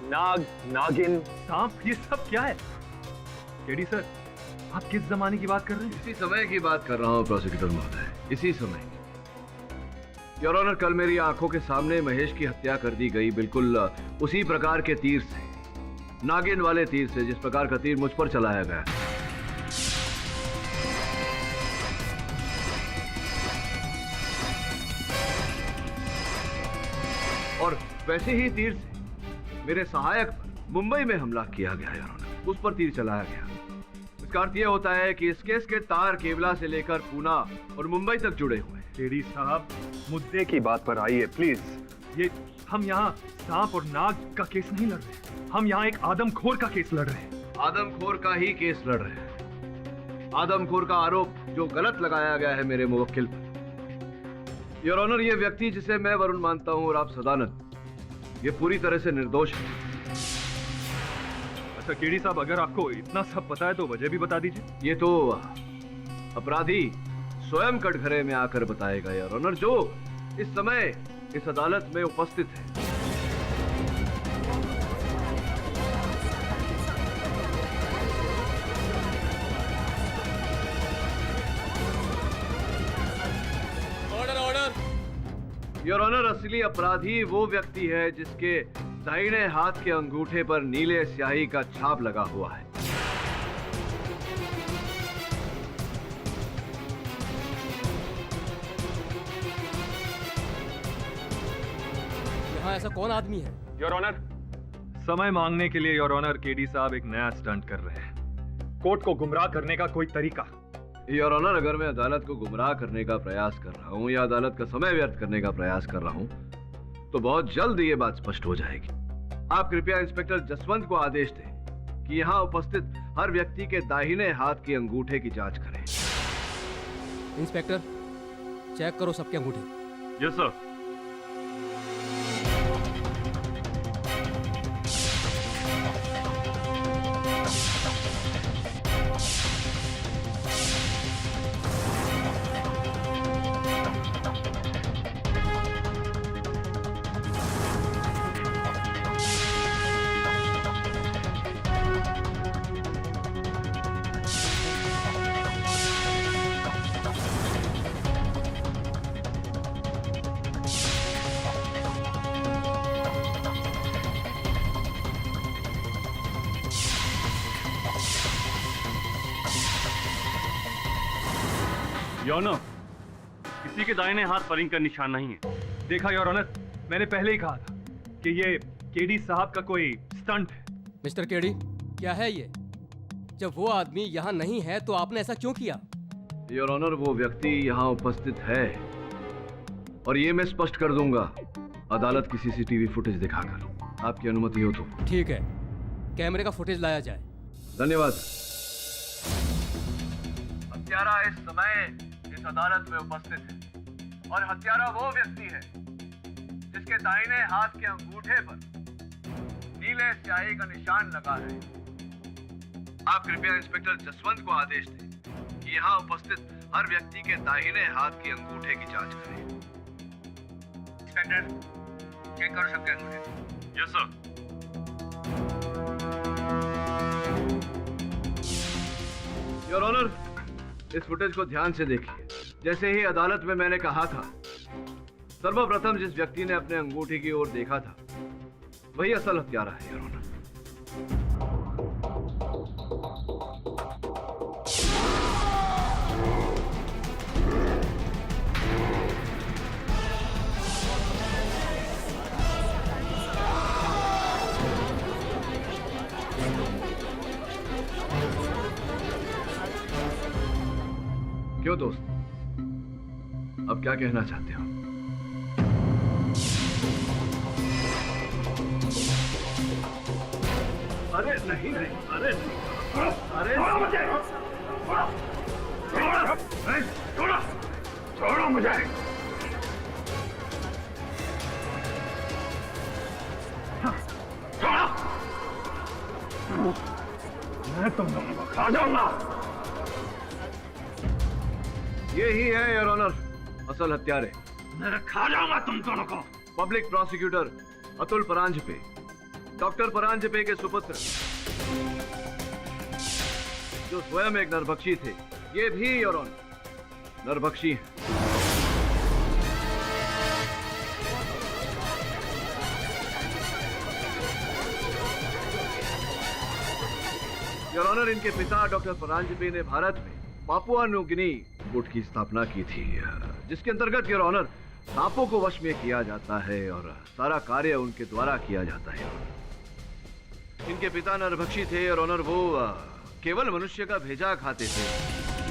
Speaker 9: नाग, नागिन, सांप, ये सब क्या है? केडी सर, आप किस जमाने की बात कर रहे हैं?
Speaker 6: इसी समय की बात कर रहा हूँ प्रोसिक्यूटर महोदय, इसी समय। योर ऑनर, कल मेरी आंखों के सामने महेश की हत्या कर दी गई, बिल्कुल उसी प्रकार के तीर से, नागिन वाले तीर से, जिस प्रकार का तीर मुझ पर चलाया गया। और वैसे ही तीर से मेरे सहायक पर मुंबई में हमला किया गया, योर ऑनर, उस पर तीर चलाया गया। इसका अर्थ यह होता है कि इस केस के तार केवला से लेकर पूना और मुंबई तक जुड़े हुए हैं।
Speaker 9: केडी साहब, मुद्दे की बात पर आइए प्लीज। ये हम यहाँ सांप और नाग का केस नहीं लड़ रहे, हम यहाँ एक आदमखोर का केस लड़ रहे हैं।
Speaker 6: आदमखोर का ही केस लड़ रहे हैं। आदमखोर का आरोप जो गलत लगाया गया है मेरे मुवक्किल पर। योर ऑनर, ये व्यक्ति जिसे मैं वरुण मानता हूं और आप सदानंद, ये पूरी तरह से निर्दोष है।
Speaker 9: अच्छा केडी साहब, अगर आपको इतना सब पता है तो वजह भी बता दीजिए।
Speaker 6: ये तो अपराधी स्वयं कटघरे में आकर बताएगा योर ऑनर, जो इस समय इस अदालत में उपस्थित है। योर ऑनर, असली अपराधी वो व्यक्ति है जिसके दाहिने हाथ के अंगूठे पर नीले स्याही का छाप लगा हुआ है।
Speaker 10: यहाँ ऐसा कौन आदमी है?
Speaker 9: योर ऑनर, समय मांगने के लिए योर ऑनर केडी साहब एक नया स्टंट कर रहे हैं, कोर्ट को गुमराह करने का कोई तरीका।
Speaker 6: योर ऑनर, अगर मैं अदालत को गुमराह करने का प्रयास कर रहा हूं या अदालत का समय व्यर्थ करने का प्रयास कर रहा हूं, तो बहुत जल्द ये बात स्पष्ट हो जाएगी। आप कृपया इंस्पेक्टर जसवंत को आदेश दें कि यहां उपस्थित हर व्यक्ति के दाहिने हाथ के अंगूठे की जांच करें।
Speaker 10: इंस्पेक्टर, चेक करो सबके अंगूठे।
Speaker 1: Yes sir. योर ऑनर, किसी के दाहिने हाथ पर रिंग का निशान नहीं है।
Speaker 9: देखा योर ऑनर, मैंने पहले ही कहा था कि ये केडी साहब का कोई स्टंट है।
Speaker 10: मिस्टर केडी, क्या है ये? जब वो आदमी यहाँ नहीं है तो आपने ऐसा क्यों किया?
Speaker 6: योर ऑनर, वो व्यक्ति यहाँ उपस्थित है और ये मैं स्पष्ट कर दूंगा अदालत की सीसीटीवी फुटेज दिखाकर। आपकी अनुमति हो तो।
Speaker 10: ठीक है, कैमरे का फुटेज लाया जाए।
Speaker 6: धन्यवाद। हत्यारा इस समय इस अदालत में उपस्थित है और हत्यारा वो व्यक्ति है जिसके दाहिने हाथ के अंगूठे पर नीले स्याही का निशान लगा है। आप कृपया इंस्पेक्टर जसवंत को आदेश दें कि यहाँ उपस्थित हर व्यक्ति के दाहिने हाथ के अंगूठे की जांच करें। इंस्पेक्टर, चेक करो सबके अंगूठे।
Speaker 1: Yes sir.
Speaker 6: योर ऑनर, इस फुटेज को ध्यान से देखिए। जैसे ही अदालत में मैंने कहा था, सर्वप्रथम जिस व्यक्ति ने अपने अंगूठे की ओर देखा था वही असल हत्यारा है योर ऑनर। अब क्या कहना चाहते हो?
Speaker 8: अरे नहीं नहीं, अरे
Speaker 2: अरे मुझे छोड़ो, छोड़ो मुझे। छोड़ो, मैं तुम दोनों को खा जाऊंगा।
Speaker 6: ये ही है योर ऑनर असल हत्यारे।
Speaker 2: मैं खा जाऊंगा तुम दोनों को।
Speaker 6: Public prosecutor Atul Paranjpe, doctor Paranjpe के सुपुत्र, जो स्वयं एक नरभक्षी थे। ये भी योर ऑनर नरभक्षी हैं। योर ऑनर, इनके पिता डॉक्टर परांजपे ने भारत में पापुआ न्यू गिनी गुट की स्थापना की थी, जिसके अंतर्गत योर ऑनर सांपों को वश में किया जाता है और सारा कार्य उनके द्वारा किया जाता है। इनके पिता नरभक्षी थे और ऑनर वो केवल मनुष्य का भेजा खाते थे।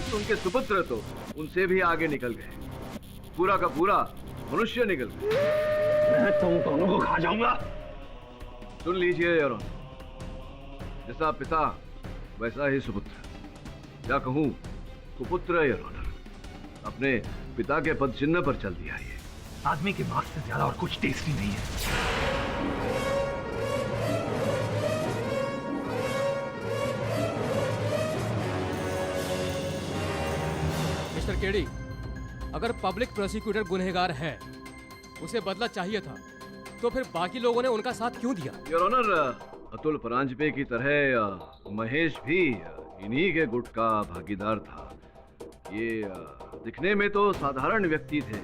Speaker 6: तो उनके सुपुत्र तो उनसे भी आगे निकल गए, पूरा का पूरा मनुष्य निकल गए।
Speaker 2: मैं तुम दोनों को खा जाऊंगा।
Speaker 6: सुन लीजिए योर ऑनर, जैसा पिता वैसा ही सुपुत्र, क्या कहूं कुपुत्र योर ऑनर। अपने पिता के पद चिन्ह पर चल दिया। ये
Speaker 14: आदमी के मांस से ज्यादा और कुछ टेस्टी नहीं है।
Speaker 10: मिस्टर केडी, अगर पब्लिक प्रोसिक्यूटर गुनहगार है, उसे बदला चाहिए था, तो फिर बाकी लोगों ने उनका साथ क्यों दिया?
Speaker 6: योर ऑनर, अतुल परांजपे की तरह महेश भी इन्हीं के गुट का भागीदार था। ये दिखने में तो साधारण व्यक्ति थे,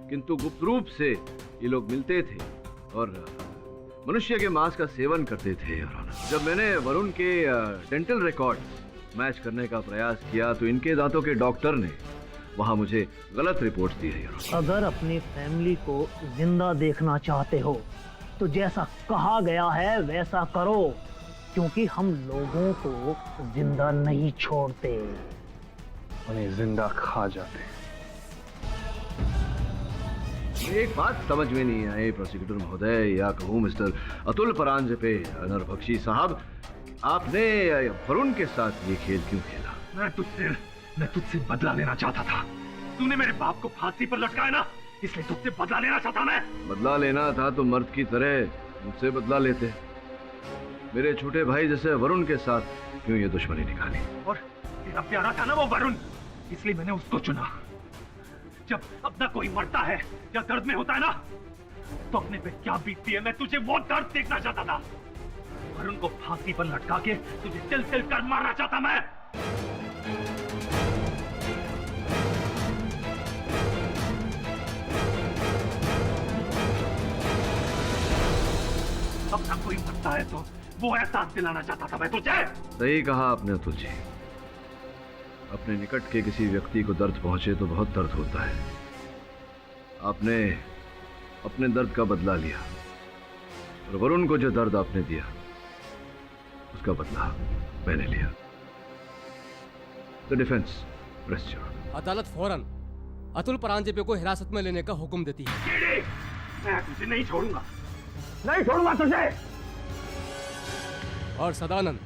Speaker 6: किंतु गुप्त रूप से ये लोग मिलते थे और मनुष्य के मांस का सेवन करते थे। योर ऑनर, जब मैंने वरुण के डेंटल रिकॉर्ड्स मैच करने का प्रयास किया तो इनके दांतों के डॉक्टर ने वहां मुझे गलत रिपोर्ट दी है। योर ऑनर,
Speaker 3: अगर अपनी फैमिली को जिंदा देखना चाहते हो तो जैसा कहा गया है वैसा करो, क्योंकि हम लोगों को जिंदा नहीं छोड़ते,
Speaker 9: उन्हें जिंदा खा जाते।
Speaker 6: एक बात समझ में नहीं आई प्रोसिक्यूटर महोदय, या कहूँ मिस्टर अतुल परांजपे नरभक्षी साहब, आपने वरुण के साथ ये खेल क्यों खेला?
Speaker 14: मैं तुझसे बदला लेना चाहता था। तूने मेरे बाप को फांसी पर लटकाया ना, इसलिए तुझसे बदला लेना चाहता मैं।
Speaker 6: बदला लेना था तो मर्द की तरह मुझसे बदला लेते। मेरे छोटे भाई जैसे वरुण के साथ क्यों ये दुश्मनी निकाली?
Speaker 14: और तेरा प्यारा था ना वो वरुण, इसलिए मैंने उसको चुना। जब अपना कोई मरता है या दर्द में होता है ना, तो अपने पे क्या बीतती है, मैं तुझे वो दर्द देखना चाहता था। वरुण को फांसी पर लटका के तुझे तिल तिल कर मारना चाहता मैं। अपना कोई मरता है तो वो एहसास दिलाना चाहता था मैं तुझे।
Speaker 6: सही कहा आपने अतुल जी, अपने निकट के किसी व्यक्ति को दर्द पहुंचे तो बहुत दर्द होता है। आपने अपने दर्द का बदला लिया और वरुण को जो दर्द आपने दिया उसका बदला मैंने लिया। The defence press your.
Speaker 10: अदालत फौरन अतुल परांजपे को हिरासत में लेने का हुक्म देती है।
Speaker 14: मैं तुझे नहीं छोड़ूंगा, नहीं छोड़ूंगा तुझे।
Speaker 10: और सदानंद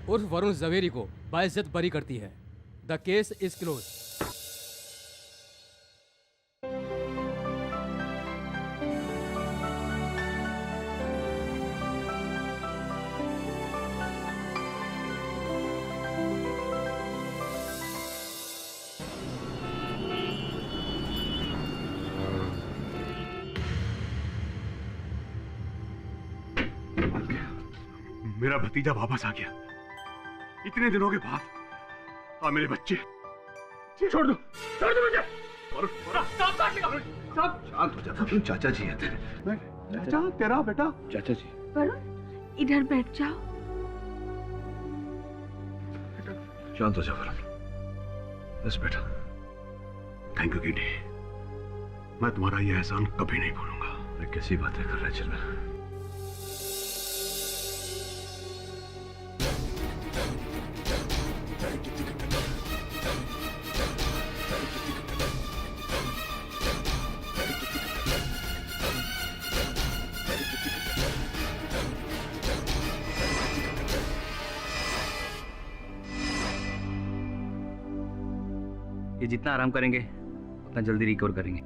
Speaker 10: उर्फ वरुण जवेरी को बाइज्जत बरी करती है। The case is close.
Speaker 8: मेरा भतीजा वापस आ गया इतने दिनों के बाद। हाँ मेरे बच्चे,
Speaker 14: छोड़ दो मुझे।
Speaker 6: शांत हो जा, तुम चाचा जी हैं तेरे।
Speaker 8: चाचा तेरा बेटा?
Speaker 6: चाचा जी।
Speaker 5: वरुण इधर बैठ जाओ।
Speaker 6: शांत हो जा वरुण। बस बेटा।
Speaker 8: थैंक यू कीडी, मैं तुम्हारा ये एहसान कभी नहीं भूलूंगा।
Speaker 6: मैं कैसी बातें कर रहा है चिल्ला?
Speaker 12: ये जितना आराम करेंगे उतना जल्दी रिकवर करेंगे।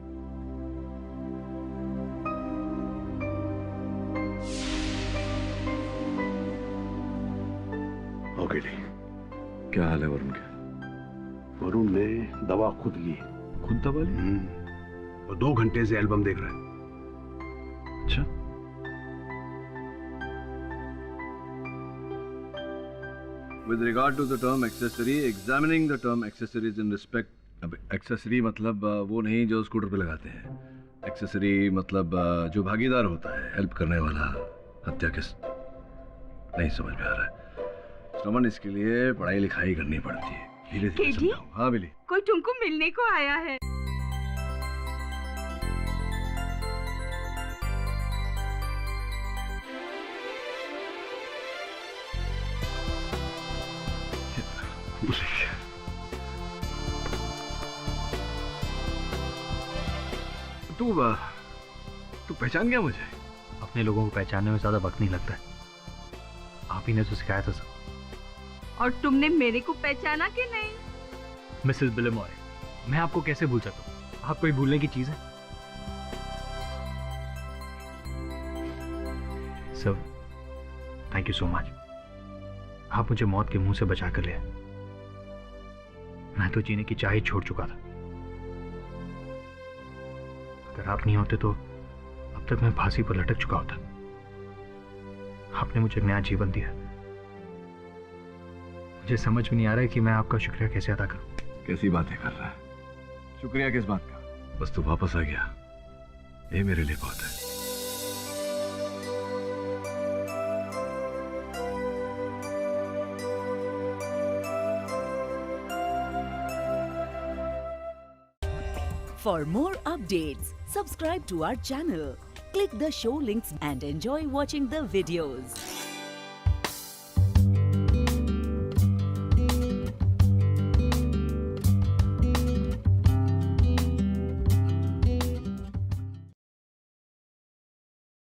Speaker 8: ओके जी।
Speaker 6: क्या हाल है वरुण के?
Speaker 8: वरुण ने दवा खुद ली।
Speaker 6: खुद दवा ली?
Speaker 8: वो 2 घंटे से एल्बम देख रहा है।
Speaker 6: अच्छा। With regard to the term accessory, examining the term accessories in respect, अब accessory मतलब वो नहीं जो स्कूटर पे लगाते हैं। accessory मतलब जो भागीदार होता है, हेल्प करने वाला, हत्या किस नहीं समझ में आ रहा है। श्रमन, इसके लिए पढ़ाई लिखाई करनी पड़ती है। धीरे धीरे समझाओ। हाँ बिली।
Speaker 5: कोई तुमको मिलने को आया है।
Speaker 6: तू पहचान गया मुझे?
Speaker 12: अपने लोगों को पहचानने में ज्यादा वक्त नहीं लगता है। आप ही ने तो सिखाया था सब।
Speaker 5: और तुमने मेरे को पहचाना कि नहीं?
Speaker 12: मिसेस बिलेमॉय, मैं आपको कैसे भूल सकता हूँ? आप कोई भूलने की चीज है? Sir, thank you so much. आप मुझे मौत के मुंह से बचा कर ले आए। मैं तो जीने की चाह ही छोड़ चुका था। अगर आप नहीं होते तो अब तक मैं फांसी पर लटक चुका होता। आपने मुझे नया जीवन दिया। मुझे समझ में नहीं आ रहा है कि मैं आपका शुक्रिया कैसे अदा करूं।
Speaker 6: कैसी बातें कर रहा है? शुक्रिया किस बात का? बस तू वापस आ गया, ये मेरे लिए बहुत है।
Speaker 15: For more updates, subscribe to our channel, click the show links and enjoy watching the videos.